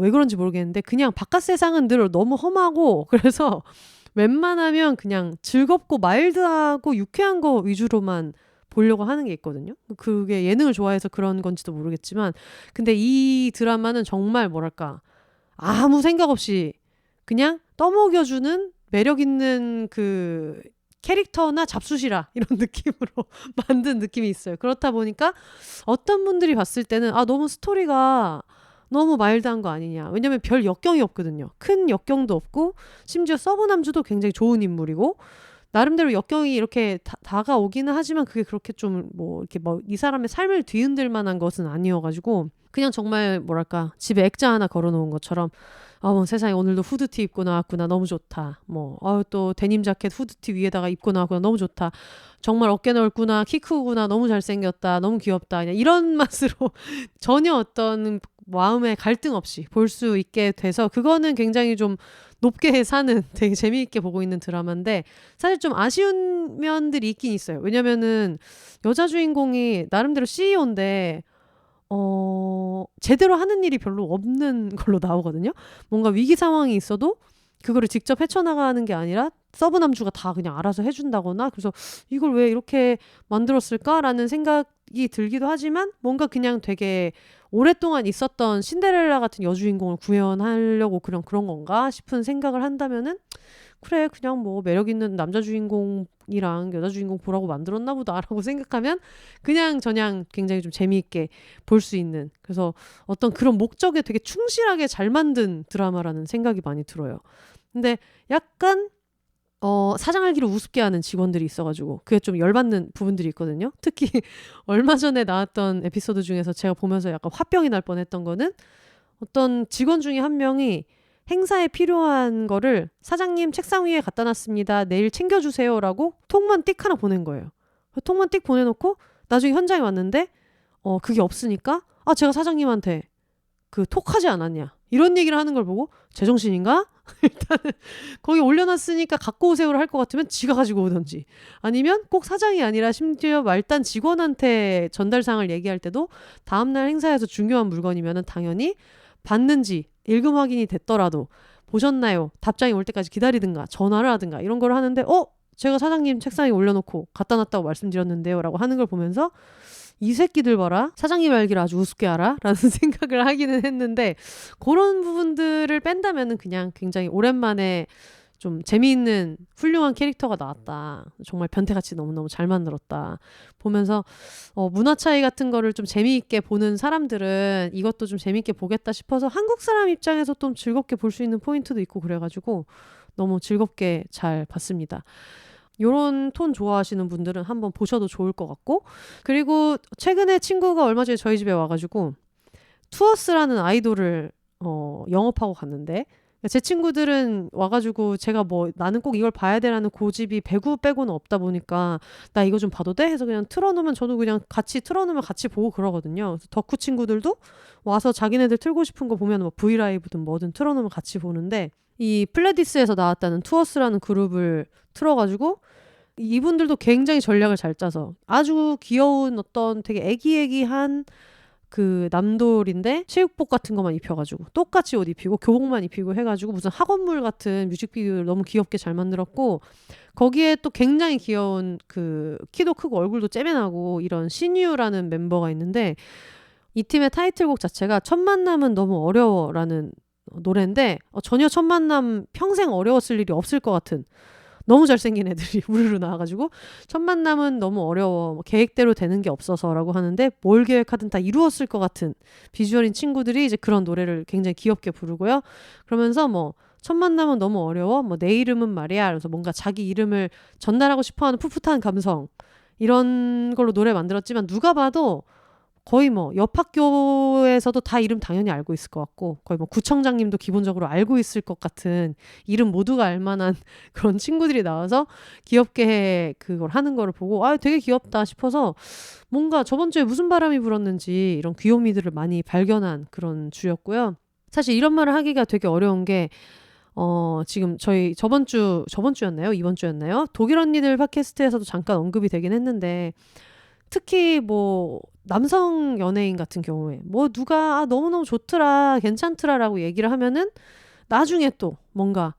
왜 그런지 모르겠는데 그냥 바깥 세상은 늘 너무 험하고 그래서 웬만하면 그냥 즐겁고 마일드하고 유쾌한 거 위주로만 보려고 하는 게 있거든요. 그게 예능을 좋아해서 그런 건지도 모르겠지만, 근데 이 드라마는 정말 뭐랄까 아무 생각 없이 그냥 떠먹여주는 매력 있는 그 캐릭터나 잡수시라 이런 느낌으로 만든 느낌이 있어요. 그렇다 보니까 어떤 분들이 봤을 때는 너무 스토리가 너무 마일드한 거 아니냐. 왜냐면 별 역경이 없거든요. 큰 역경도 없고 심지어 서브 남주도 굉장히 좋은 인물이고 나름대로 역경이 이렇게 다가오기는 하지만 그게 그렇게 좀 이렇게 이 사람의 삶을 뒤흔들 만한 것은 아니어가지고 그냥 정말 뭐랄까 집에 액자 하나 걸어놓은 것처럼 세상에 오늘도 후드티 입고 나왔구나 너무 좋다. 또 데님 자켓 후드티 위에다가 입고 나왔구나 너무 좋다. 정말 어깨 넓구나 키 크구나 너무 잘생겼다 너무 귀엽다. 그냥 이런 맛으로 전혀 어떤 마음의 갈등 없이 볼 수 있게 돼서 그거는 굉장히 좀 높게 사는 되게 재미있게 보고 있는 드라마인데, 사실 좀 아쉬운 면들이 있긴 있어요. 왜냐면은 여자 주인공이 나름대로 CEO인데 제대로 하는 일이 별로 없는 걸로 나오거든요. 뭔가 위기 상황이 있어도 그거를 직접 헤쳐나가는 게 아니라 서브 남주가 다 그냥 알아서 해준다거나, 그래서 이걸 왜 이렇게 만들었을까라는 생각이 들기도 하지만 뭔가 그냥 되게 오랫동안 있었던 신데렐라 같은 여주인공을 구현하려고 그런 건가 싶은 생각을 한다면은 그래 그냥 매력 있는 남자 주인공이랑 여자 주인공 보라고 만들었나 보다라고 생각하면 그냥 굉장히 좀 재미있게 볼 수 있는, 그래서 어떤 그런 목적에 되게 충실하게 잘 만든 드라마라는 생각이 많이 들어요. 근데 약간 사장알기를 우습게 하는 직원들이 있어가지고 그게 좀 열받는 부분들이 있거든요. 특히 얼마 전에 나왔던 에피소드 중에서 제가 보면서 약간 화병이 날 뻔했던 거는 어떤 직원 중에 한 명이 행사에 필요한 거를 사장님 책상 위에 갖다 놨습니다. 내일 챙겨주세요라고 톡만 띡 하나 보낸 거예요. 톡만 띡 보내놓고 나중에 현장에 왔는데 그게 없으니까 제가 사장님한테 그 톡하지 않았냐 이런 얘기를 하는 걸 보고 제정신인가? 일단은 거기 올려놨으니까 갖고 오세요를 할 것 같으면 지가 가지고 오던지, 아니면 꼭 사장이 아니라 심지어 말단 직원한테 전달사항을 얘기할 때도 다음날 행사에서 중요한 물건이면은 당연히 받는지 일금 확인이 됐더라도 보셨나요? 답장이 올 때까지 기다리든가 전화를 하든가 이런 걸 하는데 제가 사장님 책상에 올려놓고 갖다 놨다고 말씀드렸는데요 라고 하는 걸 보면서 이 새끼들 봐라 사장님 알기를 아주 우습게 알아 라는 생각을 하기는 했는데, 그런 부분들을 뺀다면은 그냥 굉장히 오랜만에 좀 재미있는 훌륭한 캐릭터가 나왔다. 정말 변태같이 너무너무 잘 만들었다. 보면서 문화 차이 같은 거를 좀 재미있게 보는 사람들은 이것도 좀 재미있게 보겠다 싶어서 한국 사람 입장에서 좀 즐겁게 볼 수 있는 포인트도 있고 그래가지고 너무 즐겁게 잘 봤습니다. 요런 톤 좋아하시는 분들은 한번 보셔도 좋을 것 같고, 그리고 최근에 친구가 얼마 전에 저희 집에 와가지고 투어스라는 아이돌을 영업하고 갔는데, 제 친구들은 와가지고 제가 나는 꼭 이걸 봐야 되라는 고집이 배구 빼고는 없다 보니까 나 이거 좀 봐도 돼? 해서 그냥 틀어놓으면 저도 그냥 같이 틀어놓으면 같이 보고 그러거든요. 그래서 덕후 친구들도 와서 자기네들 틀고 싶은 거 보면 브이라이브든 뭐든 틀어놓으면 같이 보는데, 이 플레디스에서 나왔다는 투어스라는 그룹을 틀어가지고 이분들도 굉장히 전략을 잘 짜서 아주 귀여운 어떤 되게 애기애기한 그 남돌인데 체육복 같은 것만 입혀가지고 똑같이 옷 입히고 교복만 입히고 해가지고 무슨 학원물 같은 뮤직비디오를 너무 귀엽게 잘 만들었고, 거기에 또 굉장히 귀여운 그 키도 크고 얼굴도 째매나고 이런 신유라는 멤버가 있는데, 이 팀의 타이틀곡 자체가 첫 만남은 너무 어려워라는 노래인데 전혀 첫 만남 평생 어려웠을 일이 없을 것 같은 너무 잘생긴 애들이 우르르 나와가지고 첫 만남은 너무 어려워 계획대로 되는 게 없어서라고 하는데 뭘 계획하든 다 이루었을 것 같은 비주얼인 친구들이 이제 그런 노래를 굉장히 귀엽게 부르고요. 그러면서 첫 만남은 너무 어려워 내 이름은 말이야 그래서 뭔가 자기 이름을 전달하고 싶어하는 풋풋한 감성 이런 걸로 노래 만들었지만, 누가 봐도 거의 옆 학교에서도 다 이름 당연히 알고 있을 것 같고, 거의 구청장님도 기본적으로 알고 있을 것 같은 이름 모두가 알만한 그런 친구들이 나와서 귀엽게 그걸 하는 거를 보고 되게 귀엽다 싶어서 뭔가 저번 주에 무슨 바람이 불었는지 이런 귀요미들을 많이 발견한 그런 주였고요. 사실 이런 말을 하기가 되게 어려운 게 지금 저희 저번 주였나요? 이번 주였나요? 독일 언니들 팟캐스트에서도 잠깐 언급이 되긴 했는데 특히 뭐 남성 연예인 같은 경우에 뭐 누가 너무너무 좋더라, 괜찮더라라고 얘기를 하면은 나중에 또 뭔가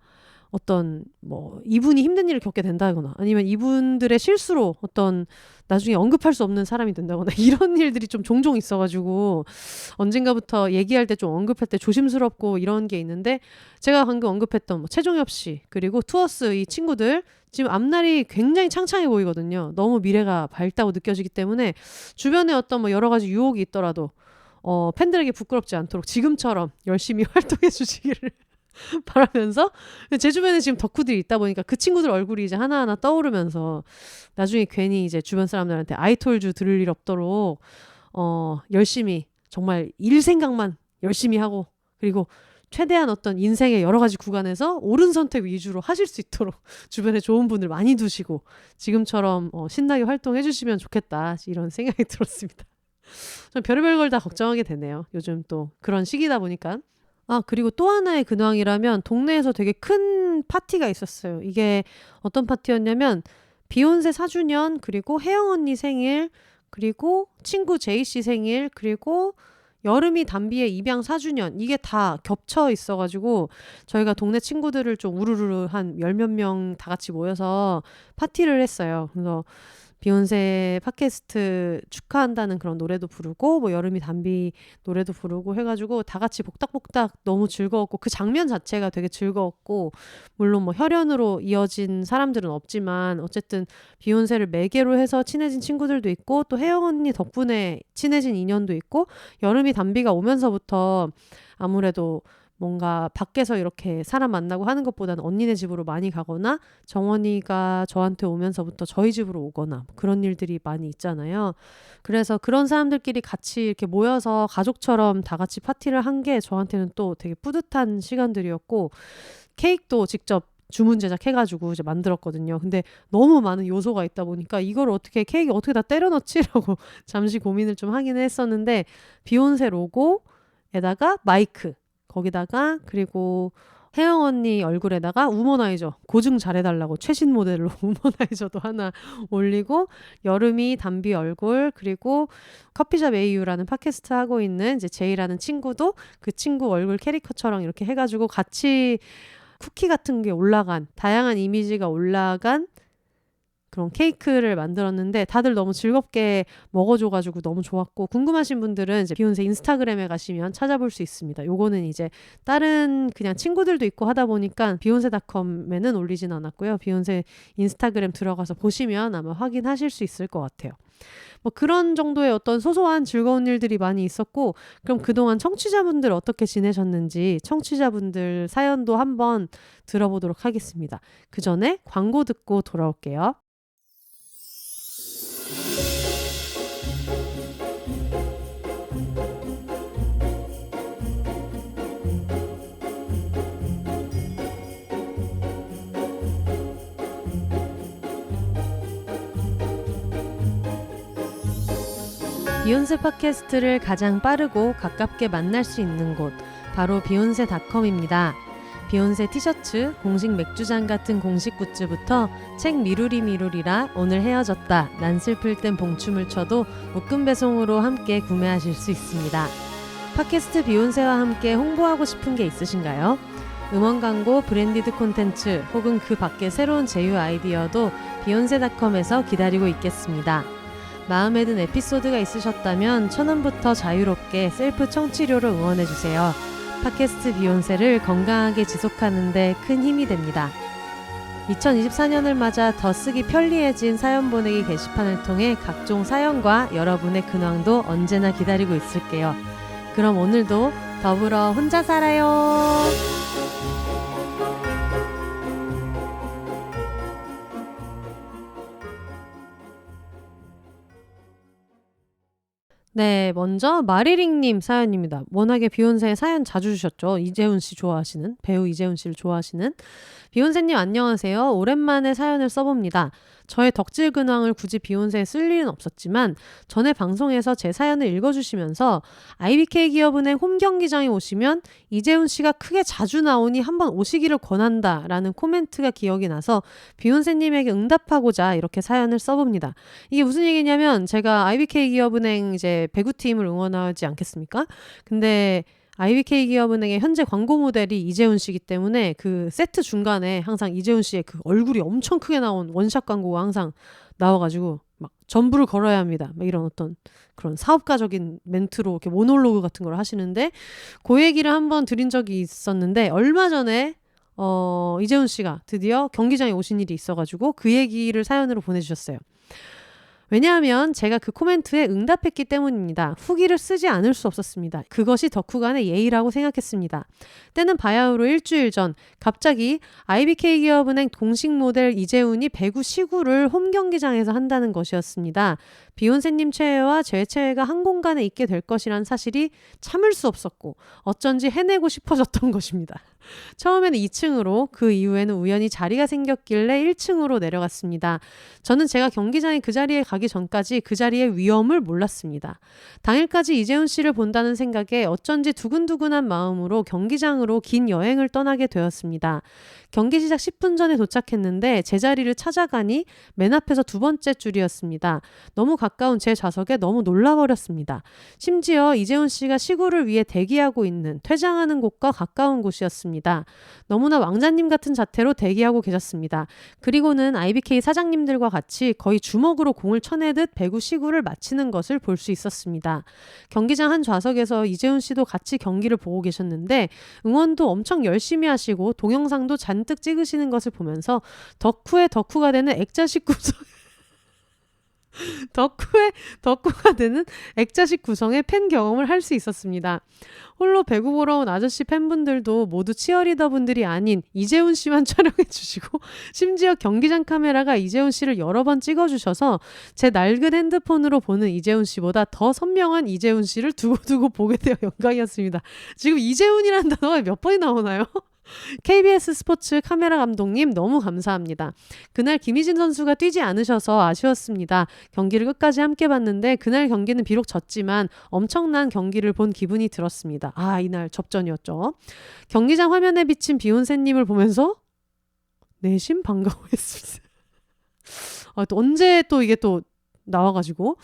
어떤 뭐 이분이 힘든 일을 겪게 된다거나 아니면 이분들의 실수로 어떤 나중에 언급할 수 없는 사람이 된다거나 이런 일들이 좀 종종 있어가지고 언젠가부터 얘기할 때 좀 언급할 때 조심스럽고 이런 게 있는데 제가 방금 언급했던 뭐 최종엽 씨 그리고 투어스 이 친구들 지금 앞날이 굉장히 창창해 보이거든요. 너무 미래가 밝다고 느껴지기 때문에 주변에 어떤 뭐 여러 가지 유혹이 있더라도 팬들에게 부끄럽지 않도록 지금처럼 열심히 활동해 주시기를 바라면서 제 주변에 지금 덕후들이 있다 보니까 그 친구들 얼굴이 이제 하나하나 떠오르면서 나중에 괜히 이제 주변 사람들한테 아이톨주 들을 일 없도록 열심히 정말 일 생각만 열심히 하고 그리고 최대한 어떤 인생의 여러 가지 구간에서 옳은 선택 위주로 하실 수 있도록 주변에 좋은 분들 많이 두시고 지금처럼 신나게 활동해 주시면 좋겠다 이런 생각이 들었습니다. 좀 별의별 걸 다 걱정하게 되네요. 요즘 또 그런 시기다 보니까. 그리고 또 하나의 근황이라면 동네에서 되게 큰 파티가 있었어요. 이게 어떤 파티였냐면 비욘세 4주년 그리고 혜영 언니 생일 그리고 친구 제이씨 생일 그리고 여름이 담비의 입양 4주년 이게 다 겹쳐 있어가지고 저희가 동네 친구들을 좀 우르르 한 10몇 명 다 같이 모여서 파티를 했어요. 그래서 비욘세 팟캐스트 축하한다는 그런 노래도 부르고 뭐 여름이 담비 노래도 부르고 해가지고 다 같이 복닥복닥 너무 즐거웠고 그 장면 자체가 되게 즐거웠고 물론 뭐 혈연으로 이어진 사람들은 없지만 어쨌든 비욘세를 매개로 해서 친해진 친구들도 있고 또 혜영 언니 덕분에 친해진 인연도 있고 여름이 담비가 오면서부터 아무래도 뭔가 밖에서 이렇게 사람 만나고 하는 것보다는 언니네 집으로 많이 가거나 정원이가 저한테 오면서부터 저희 집으로 오거나 그런 일들이 많이 있잖아요. 그래서 그런 사람들끼리 같이 이렇게 모여서 가족처럼 다 같이 파티를 한 게 저한테는 또 되게 뿌듯한 시간들이었고 케이크도 직접 주문 제작해가지고 이제 만들었거든요. 근데 너무 많은 요소가 있다 보니까 이걸 어떻게 케이크 어떻게 다 때려 넣지라고 잠시 고민을 좀 하긴 했었는데 비욘세 로고에다가 마이크 거기다가 그리고 혜영 언니 얼굴에다가 우머나이저 고증 잘해달라고 최신 모델로 우머나이저도 하나 올리고 여름이 담비 얼굴 그리고 커피숍 AU라는 팟캐스트 하고 있는 이제 제이라는 친구도 그 친구 얼굴 캐릭터처럼 이렇게 해가지고 같이 쿠키 같은 게 올라간 다양한 이미지가 올라간 그런 케이크를 만들었는데 다들 너무 즐겁게 먹어줘가지고 너무 좋았고 궁금하신 분들은 이제 비욘세 인스타그램에 가시면 찾아볼 수 있습니다. 요거는 이제 다른 그냥 친구들도 있고 하다 보니까 비욘세.com에는 올리진 않았고요. 비욘세 인스타그램 들어가서 보시면 아마 확인하실 수 있을 것 같아요. 뭐 그런 정도의 어떤 소소한 즐거운 일들이 많이 있었고 그럼 그동안 청취자분들 어떻게 지내셨는지 청취자분들 사연도 한번 들어보도록 하겠습니다. 그 전에 광고 듣고 돌아올게요. 비욘세 팟캐스트를 가장 빠르고 가깝게 만날 수 있는 곳 바로 비욘세.com입니다. 비욘세 티셔츠, 공식 맥주잔 같은 공식 굿즈부터 책 미루리라 오늘 헤어졌다 난 슬플 땐 봉춤을 춰도 묶음 배송으로 함께 구매하실 수 있습니다. 팟캐스트 비욘세와 함께 홍보하고 싶은 게 있으신가요? 음원 광고, 브랜디드 콘텐츠 혹은 그 밖의 새로운 제휴 아이디어도 비욘세.com에서 기다리고 있겠습니다. 마음에 든 에피소드가 있으셨다면 1,000원부터 자유롭게 셀프 청취료로 응원해주세요. 팟캐스트 비욘세를 건강하게 지속하는 데 큰 힘이 됩니다. 2024년을 맞아 더 쓰기 편리해진 사연 보내기 게시판을 통해 각종 사연과 여러분의 근황도 언제나 기다리고 있을게요. 그럼 오늘도 더불어 혼자 살아요. 네, 먼저 마리링님 사연입니다. 워낙에 비욘세에 사연 자주 주셨죠. 이재훈 씨 좋아하시는, 배우 이재훈 씨를 좋아하시는. 비욘세님 안녕하세요. 오랜만에 사연을 써봅니다. 저의 덕질 근황을 굳이 비욘세에 쓸 일은 없었지만 전에 방송에서 제 사연을 읽어주시면서 IBK 기업은행 홈경기장에 오시면 이재훈 씨가 크게 자주 나오니 한번 오시기를 권한다 라는 코멘트가 기억이 나서 비욘세님에게 응답하고자 이렇게 사연을 써봅니다. 이게 무슨 얘기냐면 제가 IBK 기업은행 이제 배구팀을 응원하지 않겠습니까? 근데 IBK 기업은행의 현재 광고 모델이 이재훈 씨이기 때문에 그 세트 중간에 항상 이재훈 씨의 그 얼굴이 엄청 크게 나온 원샷 광고가 항상 나와가지고 막 전부를 걸어야 합니다. 막 이런 어떤 그런 사업가적인 멘트로 이렇게 모놀로그 같은 걸 하시는데 그 얘기를 한번 드린 적이 있었는데 얼마 전에 이재훈 씨가 드디어 경기장에 오신 일이 있어가지고 그 얘기를 사연으로 보내주셨어요. 왜냐하면 제가 그 코멘트에 응답했기 때문입니다. 후기를 쓰지 않을 수 없었습니다. 그것이 덕후 간의 예의라고 생각했습니다. 때는 바야흐로 일주일 전 갑자기 IBK 기업은행 공식 모델 이재훈이 배구 시구를 홈 경기장에서 한다는 것이었습니다. 비욘세님 최애와 제 최애가 한 공간에 있게 될 것이란 사실이 참을 수 없었고 어쩐지 해내고 싶어졌던 것입니다. 처음에는 2층으로 그 이후에는 우연히 자리가 생겼길래 1층으로 내려갔습니다. 저는 제가 경기장에 그 자리에 가기 전까지 그 자리의 위험을 몰랐습니다. 당일까지 이재훈 씨를 본다는 생각에 어쩐지 두근두근한 마음으로 경기장으로 긴 여행을 떠나게 되었습니다. 경기 시작 10분 전에 도착했는데 제 자리를 찾아가니 맨 앞에서 두 번째 줄이었습니다. 너무 가까운 제 좌석에 너무 놀라버렸습니다. 심지어 이재훈 씨가 시구를 위해 대기하고 있는 퇴장하는 곳과 가까운 곳이었습니다. 너무나 왕자님 같은 자태로 대기하고 계셨습니다. 그리고는 IBK 사장님들과 같이 거의 주먹으로 공을 쳐내듯 배구 시구를 마치는 것을 볼 수 있었습니다. 경기장 한 좌석에서 이재훈 씨도 같이 경기를 보고 계셨는데 응원도 엄청 열심히 하시고 동영상도 잔뜩 찍으시는 것을 보면서 덕후의 덕후가 되는 액자식 구성 덕후가 되는 액자식 구성의 팬 경험을 할 수 있었습니다. 홀로 배구 보러 온 아저씨 팬분들도 모두 치어리더 분들이 아닌 이재훈 씨만 촬영해 주시고 심지어 경기장 카메라가 이재훈 씨를 여러 번 찍어주셔서 제 낡은 핸드폰으로 보는 이재훈 씨보다 더 선명한 이재훈 씨를 두고두고 보게 되어 영광이었습니다. 지금 이재훈이라는 단어가 몇 번이 나오나요? KBS 스포츠 카메라 감독님 너무 감사합니다. 그날 김희진 선수가 뛰지 않으셔서 아쉬웠습니다. 경기를 끝까지 함께 봤는데 그날 경기는 비록 졌지만 엄청난 경기를 본 기분이 들었습니다. 아, 이날 접전이었죠. 경기장 화면에 비친 비욘세님을 보면서 내심 반가워했습니다. 또 언제 또 이게 또 나와가지고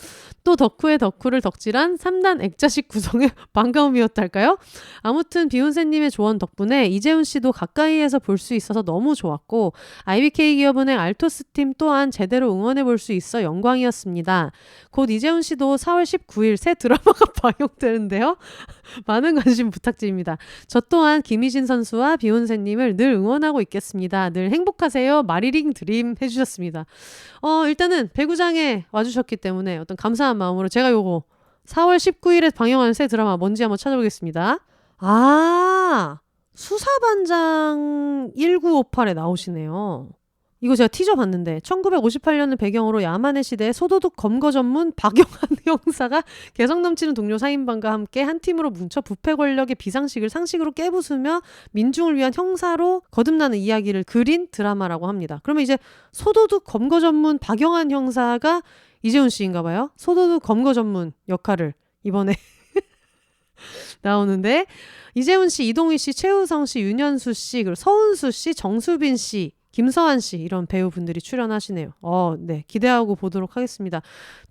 또 덕후의 덕후를 덕질한 3단 액자식 구성의 반가움이었달까요? 아무튼 비욘세님의 조언 덕분에 이재훈 씨도 가까이에서 볼 수 있어서 너무 좋았고 IBK 기업은행 알토스 팀 또한 제대로 응원해 볼 수 있어 영광이었습니다. 곧 이재훈 씨도 4월 19일 새 드라마가 방영되는데요. 많은 관심 부탁드립니다. 저 또한 김희진 선수와 비욘세님을 늘 응원하고 있겠습니다. 늘 행복하세요. 마리링 드림 해주셨습니다. 일단은 배구장에 와주셨기 때문에 어떤 감사한 마음으로 제가 요거 4월 19일에 방영하는 새 드라마 뭔지 한번 찾아보겠습니다. 수사반장 1958에 나오시네요. 이거 제가 티저 봤는데 1958년을 배경으로 야만의 시대의 소도둑 검거 전문 박영한 형사가 개성 넘치는 동료 4인방과 함께 한 팀으로 뭉쳐 부패 권력의 비상식을 상식으로 깨부수며 민중을 위한 형사로 거듭나는 이야기를 그린 드라마라고 합니다. 그러면 이제 소도둑 검거 전문 박영한 형사가 이재훈 씨인가 봐요. 소도둑 검거 전문 역할을 이번에 나오는데 이재훈 씨, 이동희 씨, 최우성 씨, 윤현수 씨, 그리고 서은수 씨, 정수빈 씨, 김서한 씨 이런 배우분들이 출연하시네요. 네, 기대하고 보도록 하겠습니다.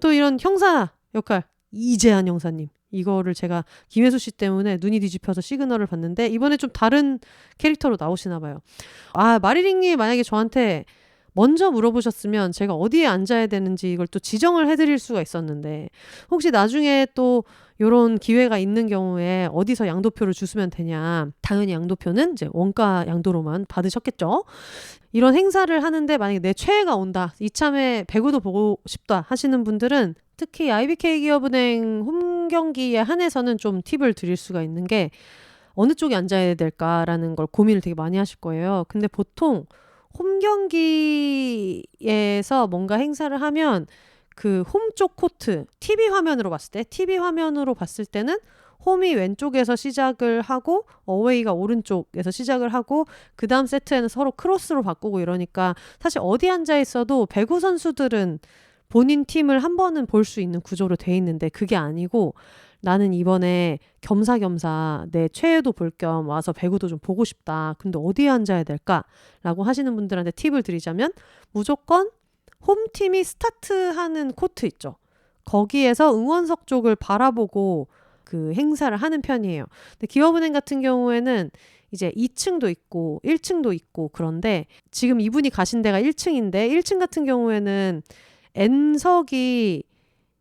또 이런 형사 역할 이재한 형사님 이거를 제가 김혜수 씨 때문에 눈이 뒤집혀서 시그널을 봤는데 이번에 좀 다른 캐릭터로 나오시나 봐요. 마리링님이 만약에 저한테 먼저 물어보셨으면 제가 어디에 앉아야 되는지 이걸 또 지정을 해드릴 수가 있었는데 혹시 나중에 또 이런 기회가 있는 경우에 어디서 양도표를 주시면 되냐. 당연히 양도표는 이제 원가 양도로만 받으셨겠죠. 이런 행사를 하는데 만약에 내 최애가 온다. 이참에 배구도 보고 싶다 하시는 분들은 특히 IBK 기업은행 홈 경기에 한해서는 좀 팁을 드릴 수가 있는 게 어느 쪽에 앉아야 될까라는 걸 고민을 되게 많이 하실 거예요. 근데 보통 홈 경기에서 뭔가 행사를 하면 그 홈 쪽 코트 TV 화면으로 봤을 때는 홈이 왼쪽에서 시작을 하고 어웨이가 오른쪽에서 시작을 하고 그 다음 세트에는 서로 크로스로 바꾸고 이러니까 사실 어디 앉아 있어도 배구 선수들은 본인 팀을 한 번은 볼 수 있는 구조로 돼 있는데 그게 아니고 나는 이번에 겸사겸사 내 최애도 볼 겸 와서 배구도 좀 보고 싶다. 근데 어디에 앉아야 될까? 라고 하시는 분들한테 팁을 드리자면 무조건 홈팀이 스타트하는 코트 있죠. 거기에서 응원석 쪽을 바라보고 그 행사를 하는 편이에요. 근데 기업은행 같은 경우에는 이제 2층도 있고 1층도 있고 그런데 지금 이분이 가신 데가 1층인데 1층 같은 경우에는 N석이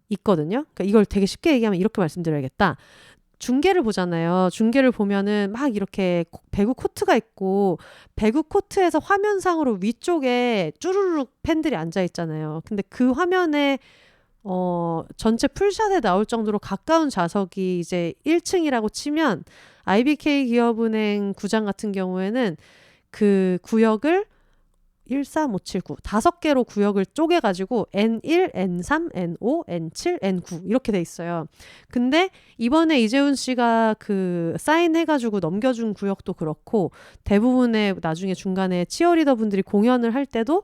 있거든요. 그러니까 이걸 되게 쉽게 얘기하면 이렇게 말씀드려야겠다. 중계를 보잖아요. 중계를 보면은 막 이렇게 배구 코트가 있고 배구 코트에서 화면상으로 위쪽에 쭈루룩 팬들이 앉아 있잖아요. 근데 그 화면에 전체 풀샷에 나올 정도로 가까운 좌석이 이제 1층이라고 치면 IBK 기업은행 구장 같은 경우에는 그 구역을 13579 5개로 구역을 쪼개가지고 N1, N3, N5, N7, N9 이렇게 돼 있어요. 근데 이번에 이재훈 씨가 그 사인해가지고 넘겨준 구역도 그렇고 대부분의 나중에 중간에 치어리더 분들이 공연을 할 때도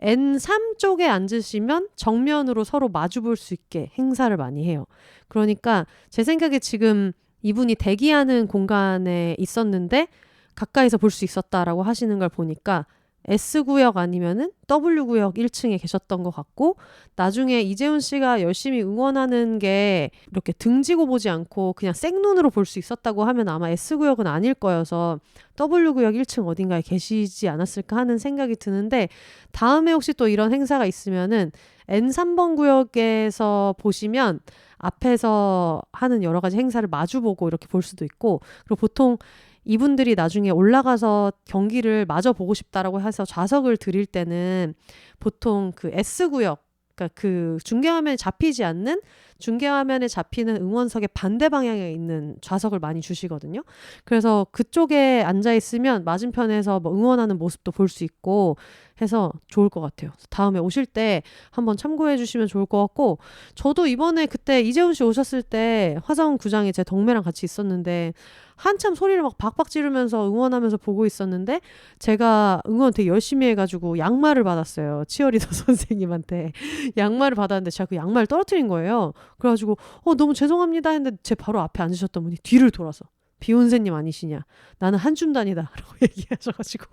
N3 쪽에 앉으시면 정면으로 서로 마주 볼 수 있게 행사를 많이 해요. 그러니까 제 생각에 지금 이분이 대기하는 공간에 있었는데 가까이서 볼 수 있었다라고 하시는 걸 보니까 S구역 아니면은 W구역 1층에 계셨던 것 같고 나중에 이재훈 씨가 열심히 응원하는 게 이렇게 등지고 보지 않고 그냥 생눈으로 볼 수 있었다고 하면 아마 S구역은 아닐 거여서 W구역 1층 어딘가에 계시지 않았을까 하는 생각이 드는데 다음에 혹시 또 이런 행사가 있으면은 N3번 구역에서 보시면 앞에서 하는 여러 가지 행사를 마주보고 이렇게 볼 수도 있고 그리고 보통 이분들이 나중에 올라가서 경기를 마저 보고 싶다라고 해서 좌석을 드릴 때는 보통 그 S구역, 그러니까 그 중계화면에 잡히지 않는 중계화면에 잡히는 응원석의 반대 방향에 있는 좌석을 많이 주시거든요. 그래서 그쪽에 앉아 있으면 맞은편에서 뭐 응원하는 모습도 볼 수 있고 해서 좋을 것 같아요. 다음에 오실 때 한번 참고해 주시면 좋을 것 같고 저도 이번에 그때 이재훈 씨 오셨을 때 화성 구장에 제 동매랑 같이 있었는데 한참 소리를 막 박박 지르면서 응원하면서 보고 있었는데 제가 응원 되게 열심히 해가지고 양말을 받았어요. 치어리더 선생님한테 양말을 받았는데 제가 그 양말을 떨어뜨린 거예요. 그래가지고 너무 죄송합니다 했는데 제 바로 앞에 앉으셨던 분이 뒤를 돌아서 비욘세님 아니시냐 나는 한줌단이다 라고 얘기하셔가지고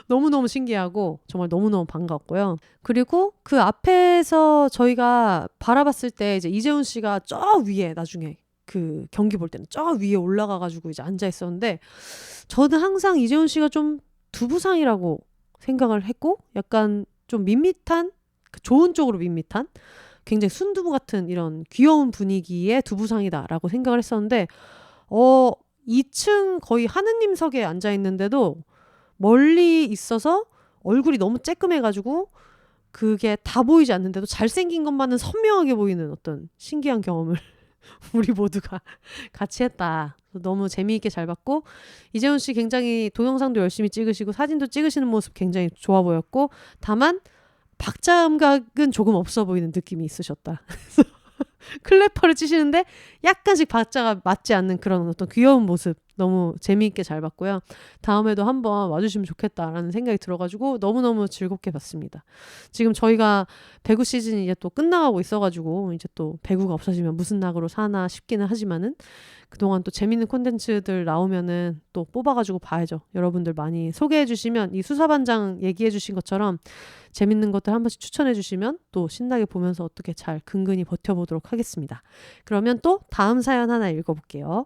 너무너무 신기하고 정말 너무너무 반가웠고요. 그리고 그 앞에서 저희가 바라봤을 때 이제 이재훈 씨가 저 위에 나중에 그 경기 볼 때는 저 위에 올라가가지고 이제 앉아 있었는데 저는 항상 이재훈 씨가 좀 두부상이라고 생각을 했고 약간 좀 밋밋한 좋은 쪽으로 밋밋한 굉장히 순두부 같은 이런 귀여운 분위기의 두부상이다라고 생각을 했었는데 2층 거의 하느님석에 앉아 있는데도 멀리 있어서 얼굴이 너무 쬐끔해가지고 그게 다 보이지 않는데도 잘생긴 것만은 선명하게 보이는 어떤 신기한 경험을 우리 모두가 같이 했다. 너무 재미있게 잘 봤고 이재훈 씨 굉장히 동영상도 열심히 찍으시고 사진도 찍으시는 모습 굉장히 좋아 보였고 다만 박자 감각은 조금 없어 보이는 느낌이 있으셨다. 클래퍼를 치시는데 약간씩 박자가 맞지 않는 그런 어떤 귀여운 모습 너무 재미있게 잘 봤고요. 다음에도 한번 와주시면 좋겠다라는 생각이 들어가지고 너무너무 즐겁게 봤습니다. 지금 저희가 배구 시즌이 이제 또 끝나가고 있어가지고 이제 또 배구가 없어지면 무슨 낙으로 사나 싶기는 하지만은 그동안 또 재밌는 콘텐츠들 나오면은 또 뽑아가지고 봐야죠. 여러분들 많이 소개해 주시면 이 수사반장 얘기해 주신 것처럼 재밌는 것들 한 번씩 추천해 주시면 또 신나게 보면서 어떻게 잘 근근히 버텨보도록 하겠습니다. 그러면 또 다음 사연 하나 읽어볼게요.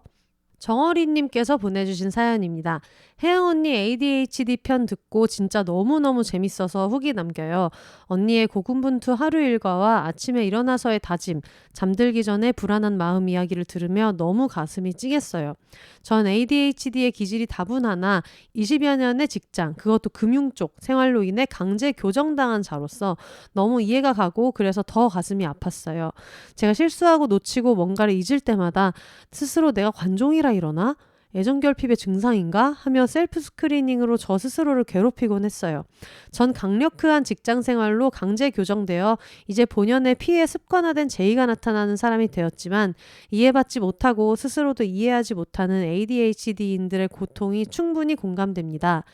정어리님께서 보내주신 사연입니다. 혜영 언니 ADHD 편 듣고 진짜 너무너무 재밌어서 후기 남겨요. 언니의 고군분투 하루 일과와 아침에 일어나서의 다짐, 잠들기 전에 불안한 마음 이야기를 들으며 너무 가슴이 찡했어요. 전 ADHD의 기질이 다분하나 20여 년의 직장, 그것도 금융 쪽 생활로 인해 강제 교정당한 자로서 너무 이해가 가고 그래서 더 가슴이 아팠어요. 제가 실수하고 놓치고 뭔가를 잊을 때마다 스스로 내가 관종이라 이러나? 애정결핍의 증상인가 하며 셀프 스크리닝으로 저 스스로를 괴롭히곤 했어요. 전 강력한 직장생활로 강제 교정되어 이제 본연의 피해 습관화된 제의가 나타나는 사람이 되었지만 이해받지 못하고 스스로도 이해하지 못하는 ADHD인들의 고통이 충분히 공감됩니다.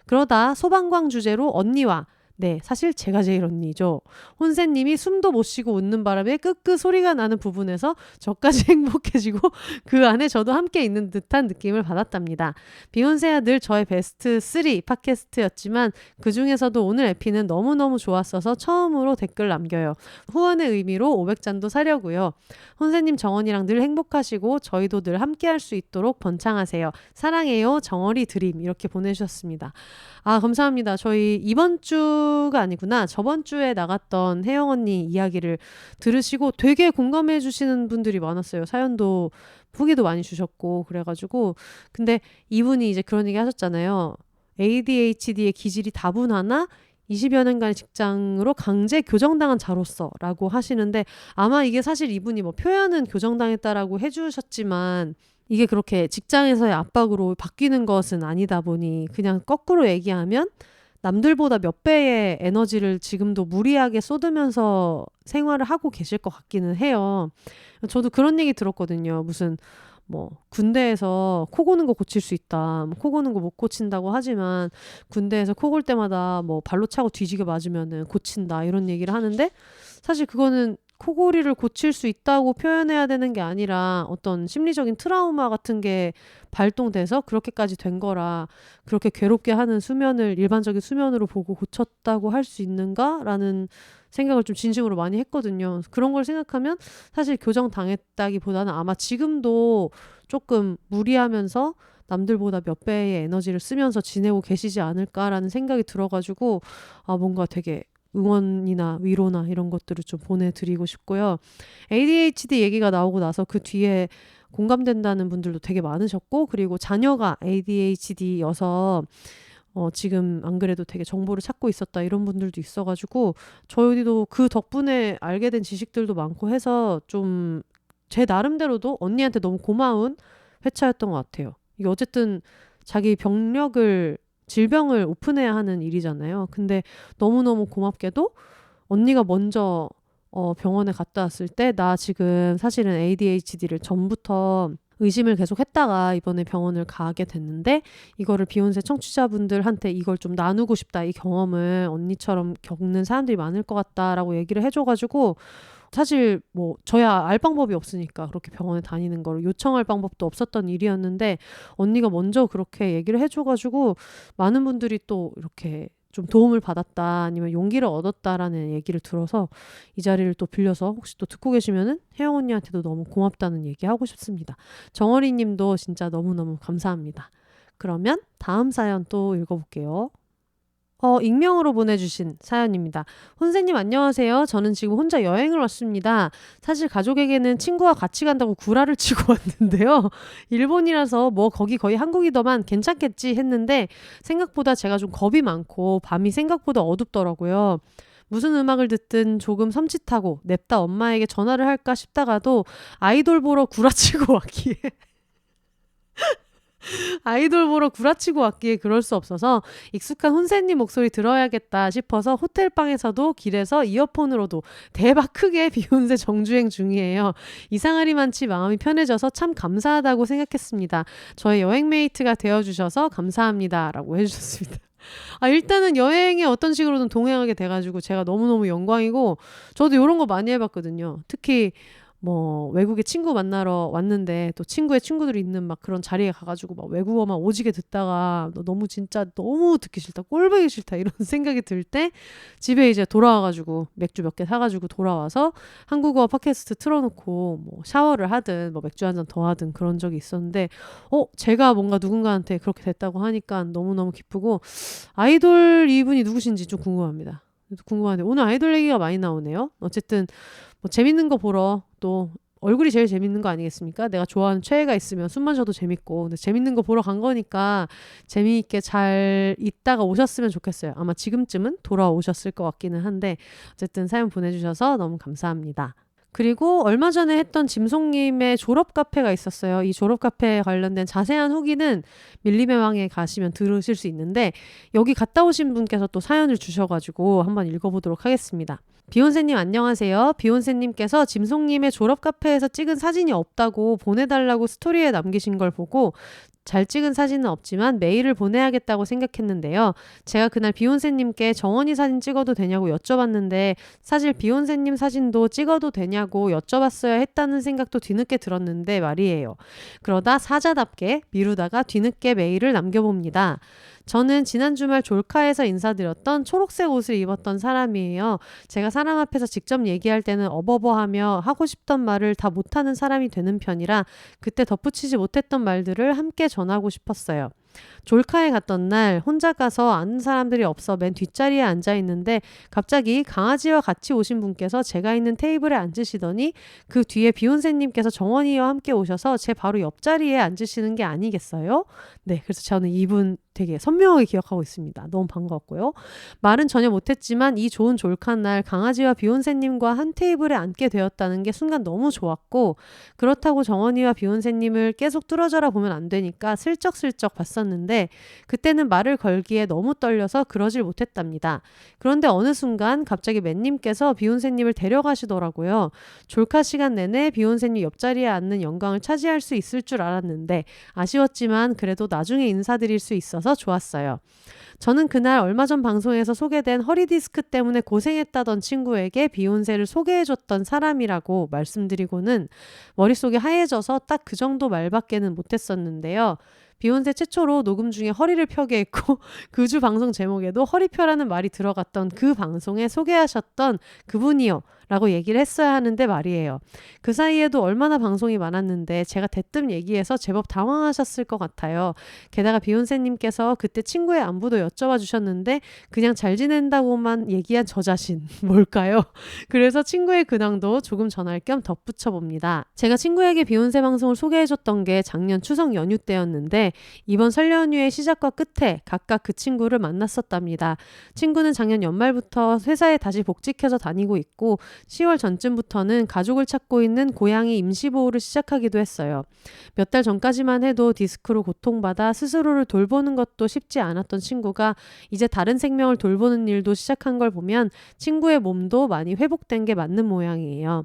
그러다 소방광 주제로 언니와 네, 사실 제가 제일 언니죠. 혼세님이 숨도 못 쉬고 웃는 바람에 끄끄 소리가 나는 부분에서 저까지 행복해지고 그 안에 저도 함께 있는 듯한 느낌을 받았답니다. 비욘세야 늘 저의 베스트 3 팟캐스트였지만 그 중에서도 오늘 에피는 너무너무 좋았어서 처음으로 댓글 남겨요. 후원의 의미로 500잔도 사려고요. 혼세님 정원이랑 늘 행복하시고 저희도 늘 함께 할 수 있도록 번창하세요. 사랑해요. 정월이 드림 이렇게 보내주셨습니다. 아, 감사합니다. 저희 이번 주가 아니구나. 저번 주에 나갔던 혜영 언니 이야기를 들으시고 되게 공감해 주시는 분들이 많았어요. 사연도 후기도 많이 주셨고 그래가지고 근데 이분이 이제 그런 얘기 하셨잖아요. ADHD의 기질이 다분하나 20여 년간의 직장으로 강제 교정당한 자로서 라고 하시는데 아마 이게 사실 이분이 뭐 표현은 교정당했다라고 해주셨지만 이게 그렇게 직장에서의 압박으로 바뀌는 것은 아니다 보니 그냥 거꾸로 얘기하면 남들보다 몇 배의 에너지를 지금도 무리하게 쏟으면서 생활을 하고 계실 것 같기는 해요. 저도 그런 얘기 들었거든요. 무슨 뭐 군대에서 코 고는 거 고칠 수 있다. 코 고는 거 못 고친다고 하지만 군대에서 코 골 때마다 뭐 발로 차고 뒤지게 맞으면은 고친다. 이런 얘기를 하는데 사실 그거는 코골이를 고칠 수 있다고 표현해야 되는 게 아니라 어떤 심리적인 트라우마 같은 게 발동돼서 그렇게까지 된 거라 그렇게 괴롭게 하는 수면을 일반적인 수면으로 보고 고쳤다고 할 수 있는가라는 생각을 좀 진심으로 많이 했거든요. 그런 걸 생각하면 사실 교정당했다기보다는 아마 지금도 조금 무리하면서 남들보다 몇 배의 에너지를 쓰면서 지내고 계시지 않을까라는 생각이 들어가지고 아, 뭔가 되게 응원이나 위로나 이런 것들을 좀 보내드리고 싶고요. ADHD 얘기가 나오고 나서 그 뒤에 공감된다는 분들도 되게 많으셨고 그리고 자녀가 ADHD여서 지금 안 그래도 되게 정보를 찾고 있었다 이런 분들도 있어가지고 저희도 그 덕분에 알게 된 지식들도 많고 해서 좀 제 나름대로도 언니한테 너무 고마운 회차였던 것 같아요. 이게 어쨌든 자기 질병을 오픈해야 하는 일이잖아요. 근데 너무너무 고맙게도 언니가 먼저 병원에 갔다 왔을 때 나 지금 사실은 ADHD를 전부터 의심을 계속 했다가 이번에 병원을 가게 됐는데 이거를 비욘세 청취자분들한테 이걸 좀 나누고 싶다. 이 경험을 언니처럼 겪는 사람들이 많을 것 같다라고 얘기를 해줘가지고 사실 뭐 저야 알 방법이 없으니까 그렇게 병원에 다니는 걸 요청할 방법도 없었던 일이었는데 언니가 먼저 그렇게 얘기를 해줘가지고 많은 분들이 또 이렇게 좀 도움을 받았다 아니면 용기를 얻었다라는 얘기를 들어서 이 자리를 또 빌려서 혹시 또 듣고 계시면은 혜영 언니한테도 너무 고맙다는 얘기 하고 싶습니다. 정어리 님도 진짜 너무너무 감사합니다. 그러면 다음 사연 또 읽어볼게요. 익명으로 보내주신 사연입니다. 혼세님 안녕하세요. 저는 지금 혼자 여행을 왔습니다. 사실 가족에게는 친구와 같이 간다고 구라를 치고 왔는데요. 일본이라서 뭐 거기 거의 한국이더만 괜찮겠지 했는데 생각보다 제가 좀 겁이 많고 밤이 생각보다 어둡더라고요. 무슨 음악을 듣든 조금 섬찟하고 냅다 엄마에게 전화를 할까 싶다가도 아이돌 보러 구라치고 왔기에 그럴 수 없어서 익숙한 혼세님 목소리 들어야겠다 싶어서 호텔방에서도 길에서 이어폰으로도 대박 크게 비욘세 정주행 중이에요. 이상하리만치 마음이 편해져서 참 감사하다고 생각했습니다. 저의 여행 메이트가 되어주셔서 감사합니다 라고 해주셨습니다. 일단은 여행에 어떤 식으로든 동행하게 돼가지고 제가 너무너무 영광이고 저도 이런 거 많이 해봤거든요. 특히 뭐 외국에 친구 만나러 왔는데 또 친구의 친구들이 있는 막 그런 자리에 가가지고 막 외국어만 오지게 듣다가 너무 진짜 너무 듣기 싫다 꼴보기 싫다 이런 생각이 들 때 집에 이제 돌아와가지고 맥주 몇 개 사가지고 돌아와서 한국어 팟캐스트 틀어놓고 뭐 샤워를 하든 뭐 맥주 한 잔 더 하든 그런 적이 있었는데 제가 뭔가 누군가한테 그렇게 됐다고 하니까 너무너무 기쁘고 아이돌 이분이 누구신지 좀 궁금합니다. 궁금한데 오늘 아이돌 얘기가 많이 나오네요. 어쨌든 뭐 재밌는 거 보러 또 얼굴이 제일 재밌는 거 아니겠습니까? 내가 좋아하는 최애가 있으면 숨만 쉬어도 재밌고 근데 재밌는 거 보러 간 거니까 재미있게 잘 있다가 오셨으면 좋겠어요. 아마 지금쯤은 돌아오셨을 것 같기는 한데 어쨌든 사연 보내주셔서 너무 감사합니다. 그리고 얼마 전에 했던 짐송님의 졸업 카페가 있었어요. 이 졸업 카페에 관련된 자세한 후기는 밀림의 가시면 들으실 수 있는데 여기 갔다 오신 분께서 또 사연을 주셔가지고 한번 읽어보도록 하겠습니다. 비욘세님 안녕하세요. 비욘세님께서 짐송님의 졸업 카페에서 찍은 사진이 없다고 보내달라고 스토리에 남기신 걸 보고 잘 찍은 사진은 없지만 메일을 보내야겠다고 생각했는데요. 제가 그날 비욘세님께 정원이 사진 찍어도 되냐고 여쭤봤는데 사실 비욘세님 사진도 찍어도 되냐고 여쭤봤어야 했다는 생각도 뒤늦게 들었는데 말이에요. 그러다 사자답게 미루다가 뒤늦게 메일을 남겨봅니다. 저는 지난 주말 졸카에서 인사드렸던 초록색 옷을 입었던 사람이에요. 제가 사람 앞에서 직접 얘기할 때는 어버버하며 하고 싶던 말을 다 못하는 사람이 되는 편이라 그때 덧붙이지 못했던 말들을 함께 전하고 싶었어요. 졸카에 갔던 날 혼자 가서 아는 사람들이 없어 맨 뒷자리에 앉아 있는데 갑자기 강아지와 같이 오신 분께서 제가 있는 테이블에 앉으시더니 그 뒤에 비욘세님께서 정원이와 함께 오셔서 제 바로 옆자리에 앉으시는 게 아니겠어요? 네, 그래서 저는 이분 되게 선명하게 기억하고 있습니다. 너무 반가웠고요. 말은 전혀 못했지만 이 좋은 졸카 날 강아지와 비욘세님과 한 테이블에 앉게 되었다는 게 순간 너무 좋았고 그렇다고 정원이와 비욘세님을 계속 뚫어져라 보면 안 되니까 슬쩍슬쩍 봤었는데 그때는 말을 걸기에 너무 떨려서 그러질 못했답니다. 그런데 어느 순간 갑자기 맨님께서 비욘세님을 데려가시더라고요. 졸카 시간 내내 비욘세님 옆자리에 앉는 영광을 차지할 수 있을 줄 알았는데 아쉬웠지만 그래도 나중에 인사드릴 수 있어서 좋았어요. 저는 그날 얼마 전 방송에서 소개된 허리디스크 때문에 고생했다던 친구에게 비욘세를 소개해줬던 사람이라고 말씀드리고는 머릿속이 하얘져서 딱 그 정도 말밖에는 못했었는데요. 비욘세 최초로 녹음 중에 허리를 펴게 했고 그 주 방송 제목에도 허리펴라는 말이 들어갔던 그 방송에 소개하셨던 그분이요 라고 얘기를 했어야 하는데 말이에요. 그 사이에도 얼마나 방송이 많았는데 제가 대뜸 얘기해서 제법 당황하셨을 것 같아요. 게다가 비욘세님께서 그때 친구의 안부도 여쭤봐 주셨는데 그냥 잘 지낸다고만 얘기한 저 자신 뭘까요? 그래서 친구의 근황도 조금 전할 겸 덧붙여 봅니다. 제가 친구에게 비욘세 방송을 소개해줬던 게 작년 추석 연휴 때였는데 이번 설 연휴의 시작과 끝에 각각 그 친구를 만났었답니다. 친구는 작년 연말부터 회사에 다시 복직해서 다니고 있고 10월 전쯤부터는 가족을 찾고 있는 고양이 임시보호를 시작하기도 했어요. 몇 달 전까지만 해도 디스크로 고통받아 스스로를 돌보는 것도 쉽지 않았던 친구가 이제 다른 생명을 돌보는 일도 시작한 걸 보면 친구의 몸도 많이 회복된 게 맞는 모양이에요.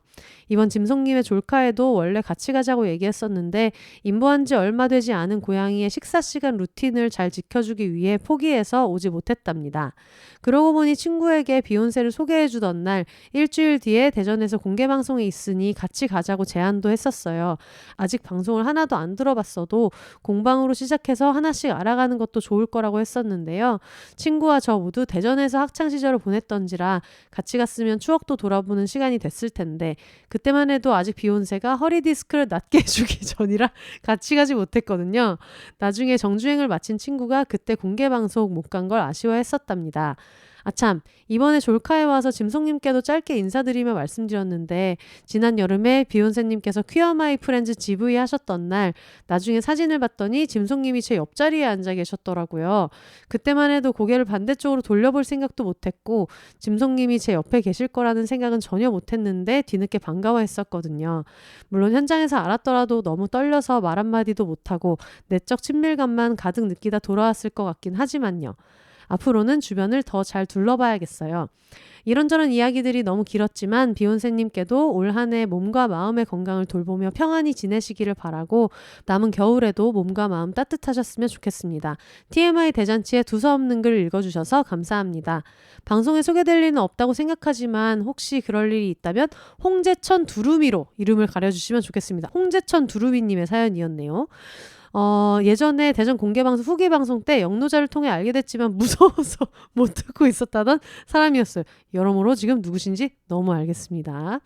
이번 짐송님의 졸카에도 원래 같이 가자고 얘기했었는데 임보한 지 얼마 되지 않은 고양이의 식사 시간 루틴을 잘 지켜주기 위해 포기해서 오지 못했답니다. 그러고 보니 친구에게 비욘세를 소개해주던 날 일주일 뒤에 대전에서 공개방송이 있으니 같이 가자고 제안도 했었어요. 아직 방송을 하나도 안 들어봤어도 공방으로 시작해서 하나씩 알아가는 것도 좋을 거라고 했었는데요. 친구와 저 모두 대전에서 학창시절을 보냈던지라 같이 갔으면 추억도 돌아보는 시간이 됐을 텐데 그때만 해도 아직 비욘세가 허리디스크를 낫게 해주기 전이라 같이 가지 못했거든요. 나중에 정주행을 마친 친구가 그때 공개방송 못 간 걸 아쉬워했었답니다. 아참, 이번에 졸카에 와서 짐송님께도 짧게 인사드리며 말씀드렸는데 지난 여름에 비욘세님께서 퀴어 마이 프렌즈 GV 하셨던 날 나중에 사진을 봤더니 짐송님이 제 옆자리에 앉아 계셨더라고요. 그때만 해도 고개를 반대쪽으로 돌려볼 생각도 못했고 짐송님이 제 옆에 계실 거라는 생각은 전혀 못했는데 뒤늦게 반가워했었거든요. 물론 현장에서 알았더라도 너무 떨려서 말 한마디도 못하고 내적 친밀감만 가득 느끼다 돌아왔을 것 같긴 하지만요. 앞으로는 주변을 더 잘 둘러봐야겠어요. 이런저런 이야기들이 너무 길었지만 비욘세님께도 올 한 해 몸과 마음의 건강을 돌보며 평안히 지내시기를 바라고 남은 겨울에도 몸과 마음 따뜻하셨으면 좋겠습니다. TMI 대잔치에 두서없는 글 읽어주셔서 감사합니다. 방송에 소개될 일은 없다고 생각하지만 혹시 그럴 일이 있다면 홍제천 두루미로 이름을 가려주시면 좋겠습니다. 홍제천 두루미님의 사연이었네요. 예전에 대전 공개방송 후기방송 때 영노자를 통해 알게 됐지만 무서워서 못 듣고 있었다던 사람이었어요. 여러모로 지금 누구신지 너무 알겠습니다.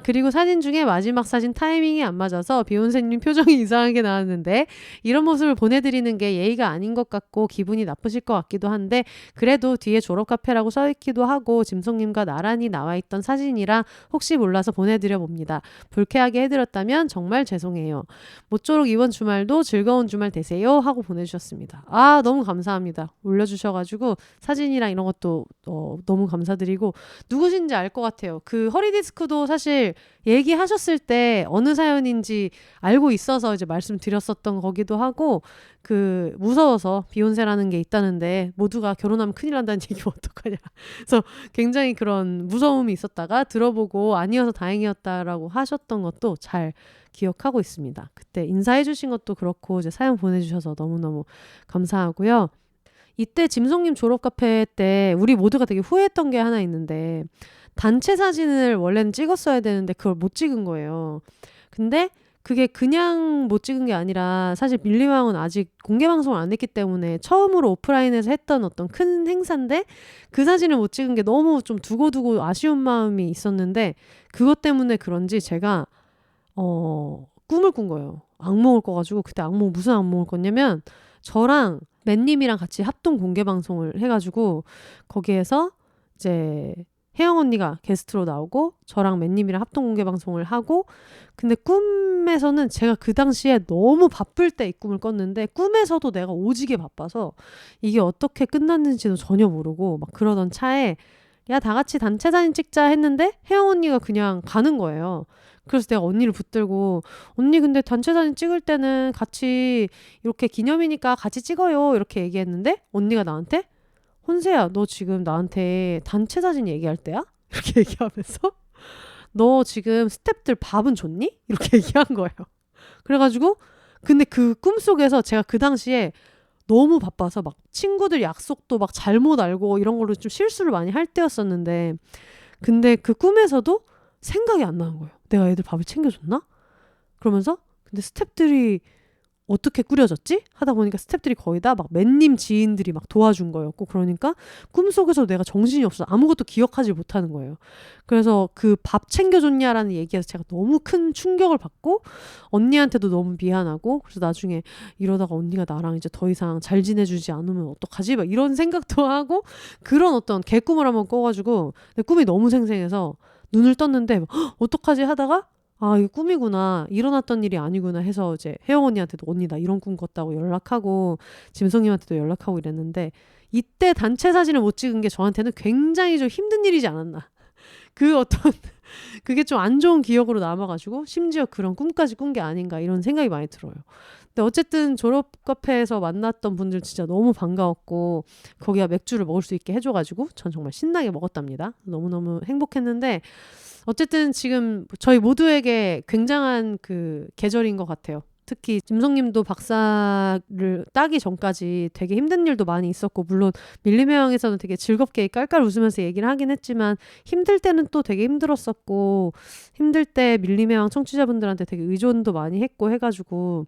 그리고 사진 중에 마지막 사진 타이밍이 안 맞아서 비욘세님 표정이 이상하게 나왔는데 이런 모습을 보내드리는 게 예의가 아닌 것 같고 기분이 나쁘실 것 같기도 한데 그래도 뒤에 졸업 카페라고 써있기도 하고 짐송님과 나란히 나와있던 사진이라 혹시 몰라서 보내드려 봅니다. 불쾌하게 해드렸다면 정말 죄송해요. 모쪼록 이번 주말도 즐거운 즐거운 주말 되세요 하고 보내주셨습니다. 아, 너무 감사합니다. 올려주셔가지고 사진이랑 이런 것도 너무 감사드리고, 누구신지 알 것 같아요. 그 허리디스크도 사실 얘기하셨을 때 어느 사연인지 알고 있어서 이제 말씀드렸었던 거기도 하고, 그 무서워서 비욘세라는 게 있다는데 모두가 결혼하면 큰일 난다는 얘기면 어떡하냐. 그래서 굉장히 그런 무서움이 있었다가 들어보고 아니어서 다행이었다라고 하셨던 것도 잘 기억하고 있습니다. 그때 인사해 주신 것도 그렇고 이제 사연 보내주셔서 너무너무 감사하고요. 이때 짐송님 졸업 카페 때 우리 모두가 되게 후회했던 게 하나 있는데, 단체 사진을 원래는 찍었어야 되는데 그걸 못 찍은 거예요. 근데 그게 그냥 못 찍은 게 아니라 사실 밀리왕은 아직 공개 방송을 안 했기 때문에 처음으로 오프라인에서 했던 어떤 큰 행사인데 그 사진을 못 찍은 게 너무 좀 두고두고 아쉬운 마음이 있었는데, 그것 때문에 그런지 제가 꿈을 꾼 거예요. 악몽을 꿔가지고, 그때 무슨 악몽을 꿨냐면 저랑 맨님이랑 같이 합동 공개 방송을 해가지고 거기에서 이제 혜영 언니가 게스트로 나오고 저랑 맨님이랑 합동 공개 방송을 하고, 근데 꿈에서는 제가 그 당시에 너무 바쁠 때 이 꿈을 꿨는데 꿈에서도 내가 오지게 바빠서 이게 어떻게 끝났는지도 전혀 모르고 막 그러던 차에 야, 다 같이 단체 사진 찍자 했는데 혜영 언니가 그냥 가는 거예요. 그래서 내가 언니를 붙들고, 언니 근데 단체 사진 찍을 때는 같이 이렇게 기념이니까 같이 찍어요 이렇게 얘기했는데 언니가 나한테, 혼세야 너 지금 나한테 단체 사진 얘기할 때야? 이렇게 얘기하면서 너 지금 스태프들 밥은 줬니? 이렇게 얘기한 거예요. 그래가지고 근데 그 꿈속에서 제가 그 당시에 너무 바빠서 막 친구들 약속도 막 잘못 알고 이런 걸로 좀 실수를 많이 할 때였었는데, 근데 그 꿈에서도 생각이 안 나는 거예요. 내가 애들 밥을 챙겨줬나? 그러면서 근데 스태프들이 어떻게 꾸려졌지? 하다 보니까 스태프들이 거의 다 막 맨님 지인들이 막 도와준 거였고, 그러니까 꿈속에서 내가 정신이 없어 아무것도 기억하지 못하는 거예요. 그래서 그 밥 챙겨줬냐라는 얘기에서 제가 너무 큰 충격을 받고 언니한테도 너무 미안하고, 그래서 나중에 이러다가 언니가 나랑 이제 더 이상 잘 지내주지 않으면 어떡하지? 막 이런 생각도 하고, 그런 어떤 개꿈을 한번 꿔가지고 내 꿈이 너무 생생해서 눈을 떴는데 어떡하지 하다가 아, 이거 꿈이구나. 일어났던 일이 아니구나 해서 이제 혜영 언니한테도 언니 나 이런 꿈 꿨다고 연락하고 짐성님한테도 연락하고 이랬는데, 이때 단체 사진을 못 찍은 게 저한테는 굉장히 좀 힘든 일이지 않았나. 그게 좀 안 좋은 기억으로 남아가지고 심지어 그런 꿈까지 꾼 게 아닌가 이런 생각이 많이 들어요. 근데 어쨌든 졸업 카페에서 만났던 분들 진짜 너무 반가웠고 거기가 맥주를 먹을 수 있게 해줘가지고 전 정말 신나게 먹었답니다. 너무너무 행복했는데, 어쨌든 지금 저희 모두에게 굉장한 그 계절인 것 같아요. 특히 짐성님도 박사를 따기 전까지 되게 힘든 일도 많이 있었고, 물론 밀림의왕에서는 되게 즐겁게 깔깔 웃으면서 얘기를 하긴 했지만 힘들 때는 또 되게 힘들었었고, 힘들 때 밀림의왕 청취자분들한테 되게 의존도 많이 했고 해가지고,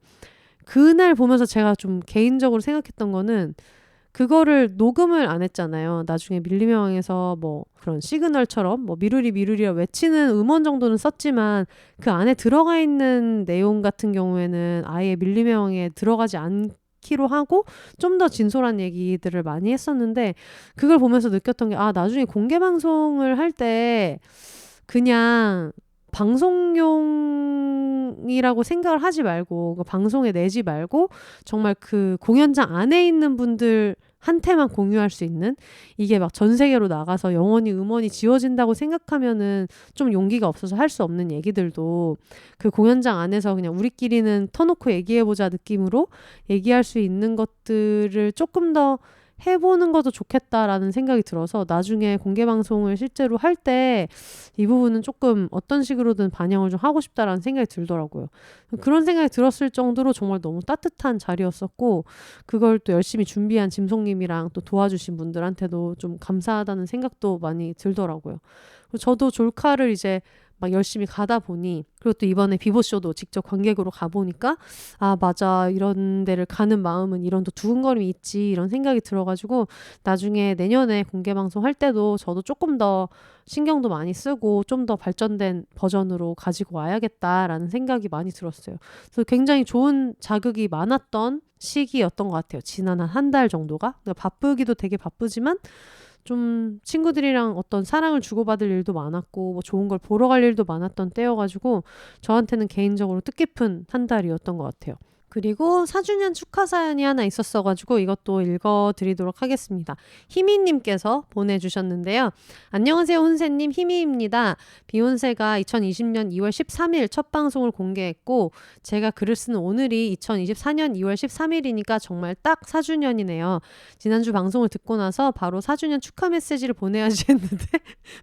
그날 보면서 제가 좀 개인적으로 생각했던 거는, 그거를 녹음을 안 했잖아요. 나중에 밀림의왕에서 뭐 그런 시그널처럼 뭐 미루리라 외치는 음원 정도는 썼지만 그 안에 들어가 있는 내용 같은 경우에는 아예 밀림의왕에 들어가지 않기로 하고 좀 더 진솔한 얘기들을 많이 했었는데, 그걸 보면서 느꼈던 게, 아, 나중에 공개 방송을 할 때 그냥 방송용이라고 생각을 하지 말고, 그 방송에 내지 말고 정말 그 공연장 안에 있는 분들한테만 공유할 수 있는, 이게 막 전 세계로 나가서 영원히 음원이 지워진다고 생각하면은 좀 용기가 없어서 할 수 없는 얘기들도 그 공연장 안에서 그냥 우리끼리는 터놓고 얘기해보자 느낌으로 얘기할 수 있는 것들을 조금 더 해보는 것도 좋겠다라는 생각이 들어서, 나중에 공개방송을 실제로 할 때 이 부분은 조금 어떤 식으로든 반영을 좀 하고 싶다라는 생각이 들더라고요. 그런 생각이 들었을 정도로 정말 너무 따뜻한 자리였었고, 그걸 또 열심히 준비한 짐송님이랑 또 도와주신 분들한테도 좀 감사하다는 생각도 많이 들더라고요. 저도 졸카를 이제 막 열심히 가다 보니, 그리고 또 이번에 비보쇼도 직접 관객으로 가보니까, 아, 맞아, 이런 데를 가는 마음은 이런 또 두근거림이 있지, 이런 생각이 들어가지고 나중에 내년에 공개방송 할 때도 저도 조금 더 신경도 많이 쓰고 좀 더 발전된 버전으로 가지고 와야겠다라는 생각이 많이 들었어요. 그래서 굉장히 좋은 자극이 많았던 시기였던 것 같아요. 지난 한 달 정도가. 그러니까 바쁘기도 되게 바쁘지만 좀 친구들이랑 어떤 사랑을 주고받을 일도 많았고 뭐 좋은 걸 보러 갈 일도 많았던 때여가지고 저한테는 개인적으로 뜻깊은 한 달이었던 것 같아요. 그리고 4주년 축하 사연이 하나 있었어가지고 이것도 읽어드리도록 하겠습니다. 희미님께서 보내주셨는데요. 안녕하세요 혼세님, 희미입니다. 비욘세가 2020년 2월 13일 첫 방송을 공개했고 제가 글을 쓰는 오늘이 2024년 2월 13일이니까 정말 딱 4주년이네요. 지난주 방송을 듣고 나서 바로 4주년 축하 메시지를 보내야지 했는데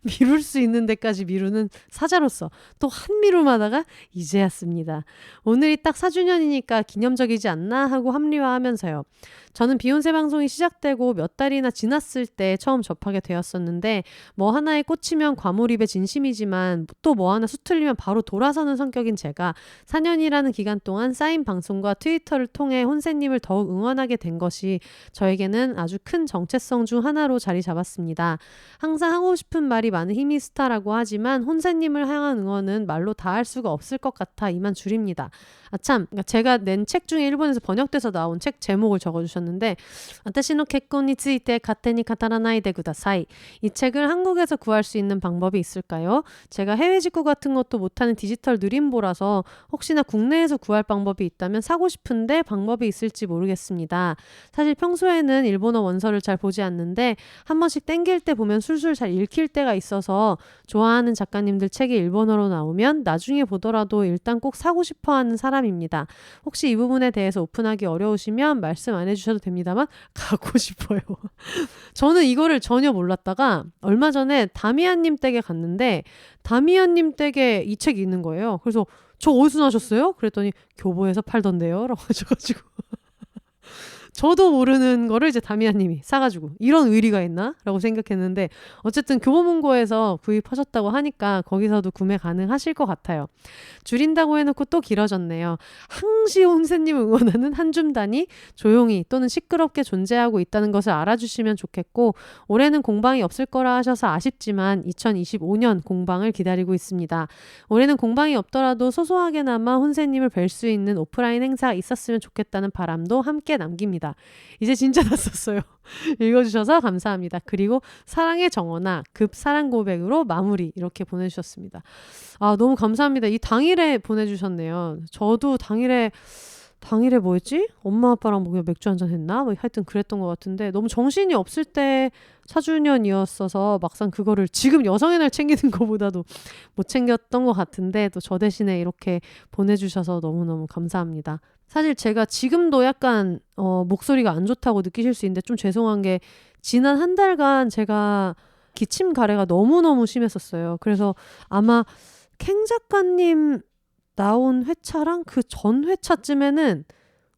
미룰 수 있는 데까지 미루는 사자로서 또 한 미루마다가 이제였습니다. 오늘이 딱 4주년이니까 기념적이지 않나 하고 합리화하면서요. 저는 비욘세 방송이 시작되고 몇 달이나 지났을 때 처음 접하게 되었었는데 뭐 하나에 꽂히면 과몰입의 진심이지만 또 뭐 하나 수틀리면 바로 돌아서는 성격인 제가 4년이라는 기간 동안 쌓인 방송과 트위터를 통해 혼세님을 더욱 응원하게 된 것이 저에게는 아주 큰 정체성 중 하나로 자리 잡았습니다. 항상 하고 싶은 말이 많은 희미스타라고 하지만 혼세님을 향한 응원은 말로 다 할 수가 없을 것 같아 이만 줄입니다. 아참, 제가 낸 책 중에 일본에서 번역돼서 나온 책 제목을 적어주셨는데 아타시노 켓콘니 츠이테 가테니 카타라나이데 구다사이. 이 책을 한국에서 구할 수 있는 방법이 있을까요? 제가 해외 직구 같은 것도 못하는 디지털 느림보라서 혹시나 국내에서 구할 방법이 있다면 사고 싶은데 방법이 있을지 모르겠습니다. 사실 평소에는 일본어 원서를 잘 보지 않는데 한 번씩 땡길 때 보면 술술 잘 읽힐 때가 있어서 좋아하는 작가님들 책이 일본어로 나오면 나중에 보더라도 일단 꼭 사고 싶어하는 사람입니다. 혹시 이 부분에 대해서 오픈하기 어려우시면 말씀 안 해주셔도 됩니다만 가고 싶어요. 저는 이거를 전혀 몰랐다가 얼마 전에 다미안님 댁에 갔는데 다미안님 댁에 이 책이 있는 거예요. 그래서 저 어디서 나셨어요? 그랬더니 교보에서 팔던데요 라고 하셔가지고 저도 모르는 거를 이제 다미아님이 사가지고 이런 의리가 있나? 라고 생각했는데 어쨌든 교보문고에서 구입하셨다고 하니까 거기서도 구매 가능하실 것 같아요. 줄인다고 해놓고 또 길어졌네요. 항시 혼세님 응원하는 한줌단이 조용히 또는 시끄럽게 존재하고 있다는 것을 알아주시면 좋겠고 올해는 공방이 없을 거라 하셔서 아쉽지만 2025년 공방을 기다리고 있습니다. 올해는 공방이 없더라도 소소하게나마 혼세님을 뵐 수 있는 오프라인 행사가 있었으면 좋겠다는 바람도 함께 남깁니다. 이제 진짜 다 썼어요. 읽어주셔서 감사합니다. 그리고 사랑의 정원아 급 사랑 고백으로 마무리 이렇게 보내주셨습니다. 아 너무 감사합니다. 이 당일에 보내주셨네요. 저도 당일에 뭐였지? 엄마 아빠랑 뭐 그냥 맥주 한잔 했나? 뭐 하여튼 그랬던 것 같은데 너무 정신이 없을 때 4주년이었어서 막상 그거를 지금 여성의 날 챙기는 것보다도 못 챙겼던 것 같은데 또 저 대신에 이렇게 보내주셔서 너무너무 감사합니다. 사실 제가 지금도 약간 목소리가 안 좋다고 느끼실 수 있는데 좀 죄송한 게 지난 한 달간 제가 기침 가래가 너무너무 심했었어요. 그래서 아마 캥 작가님 나온 회차랑 그 전 회차쯤에는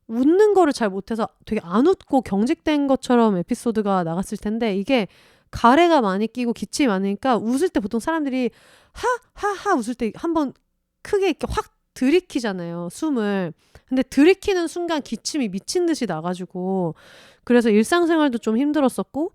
웃는 거를 잘 못해서 되게 안 웃고 경직된 것처럼 에피소드가 나갔을 텐데 이게 가래가 많이 끼고 기침이 많으니까 웃을 때 보통 사람들이 하하하 웃을 때 한번 크게 이렇게 확 들이키잖아요, 숨을. 근데 들이키는 순간 기침이 미친 듯이 나가지고 그래서 일상생활도 좀 힘들었었고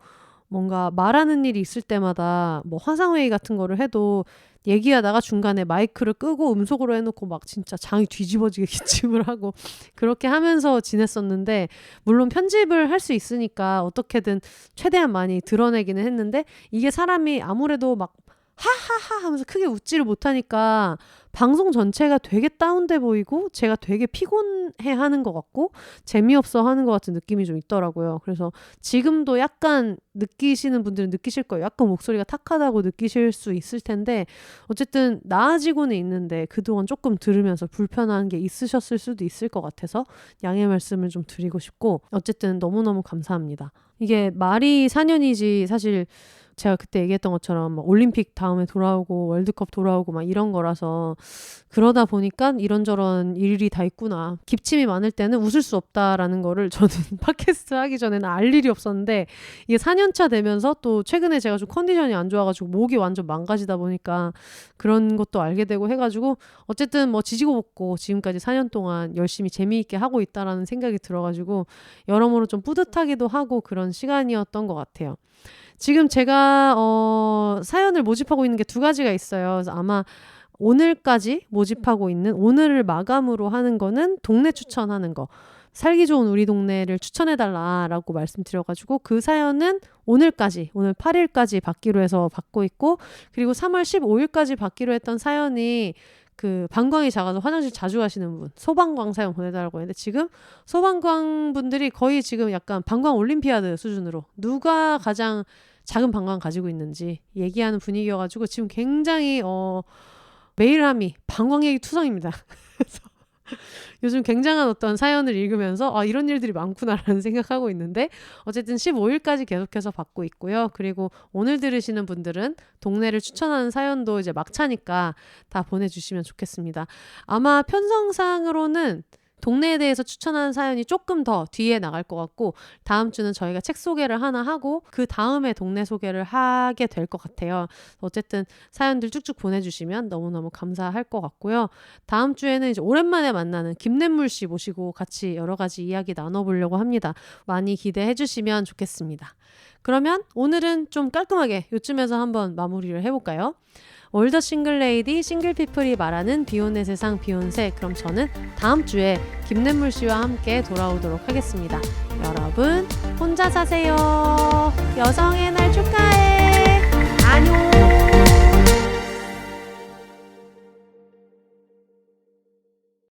뭔가 말하는 일이 있을 때마다 뭐 화상회의 같은 거를 해도 얘기하다가 중간에 마이크를 끄고 음속으로 해놓고 막 진짜 장이 뒤집어지게 기침을 하고 그렇게 하면서 지냈었는데 물론 편집을 할 수 있으니까 어떻게든 최대한 많이 드러내기는 했는데 이게 사람이 아무래도 막 하하하 하면서 크게 웃지를 못하니까 방송 전체가 되게 다운돼 보이고 제가 되게 피곤해하는 것 같고 재미없어 하는 것 같은 느낌이 좀 있더라고요. 그래서 지금도 약간 느끼시는 분들은 느끼실 거예요. 약간 목소리가 탁하다고 느끼실 수 있을 텐데 어쨌든 나아지고는 있는데 그동안 조금 들으면서 불편한 게 있으셨을 수도 있을 것 같아서 양해 말씀을 좀 드리고 싶고 어쨌든 너무너무 감사합니다. 이게 말이 4년이지 사실 제가 그때 얘기했던 것처럼 막 올림픽 다음에 돌아오고 월드컵 돌아오고 막 이런 거라서 그러다 보니까 이런저런 일이 다 있구나. 기침이 많을 때는 웃을 수 없다라는 거를 저는 팟캐스트 하기 전에는 알 일이 없었는데 이게 4년차 되면서 또 최근에 제가 좀 컨디션이 안 좋아가지고 목이 완전 망가지다 보니까 그런 것도 알게 되고 해가지고 어쨌든 뭐 지지고 볶고 지금까지 4년 동안 열심히 재미있게 하고 있다라는 생각이 들어가지고 여러모로 좀 뿌듯하기도 하고 그런 시간이었던 것 같아요. 지금 제가 사연을 모집하고 있는 게 2가지가 있어요. 그래서 아마 오늘까지 모집하고 있는 오늘을 마감으로 하는 거는 동네 추천하는 거. 살기 좋은 우리 동네를 추천해달라라고 말씀드려가지고 그 사연은 오늘 8일까지 받기로 해서 받고 있고 그리고 3월 15일까지 받기로 했던 사연이 그 방광이 작아서 화장실 자주 가시는 분 소방광 사연 보내달라고 했는데 지금 소방광 분들이 거의 지금 약간 방광 올림피아드 수준으로 누가 가장 작은 방광 가지고 있는지 얘기하는 분위기여가지고 지금 굉장히 메일함이 방광 얘기 투성입니다. 그래서 요즘 굉장한 어떤 사연을 읽으면서 이런 일들이 많구나라는 생각하고 있는데 어쨌든 15일까지 계속해서 받고 있고요. 그리고 오늘 들으시는 분들은 동네를 추천하는 사연도 이제 막차니까 다 보내주시면 좋겠습니다. 아마 편성상으로는 동네에 대해서 추천하는 사연이 조금 더 뒤에 나갈 것 같고 다음 주는 저희가 책 소개를 하나 하고 그 다음에 동네 소개를 하게 될 것 같아요. 어쨌든 사연들 쭉쭉 보내주시면 너무너무 감사할 것 같고요. 다음 주에는 이제 오랜만에 만나는 김냇물 씨 모시고 같이 여러 가지 이야기 나눠보려고 합니다. 많이 기대해 주시면 좋겠습니다. 그러면 오늘은 좀 깔끔하게 요쯤에서 한번 마무리를 해볼까요? 올더 싱글레이디 싱글피플이 말하는 비혼의 세상 비혼세. 그럼 저는 다음 주에 김냇물 씨와 함께 돌아오도록 하겠습니다. 여러분 혼자 사세요. 여성의 날 축하해. 안녕.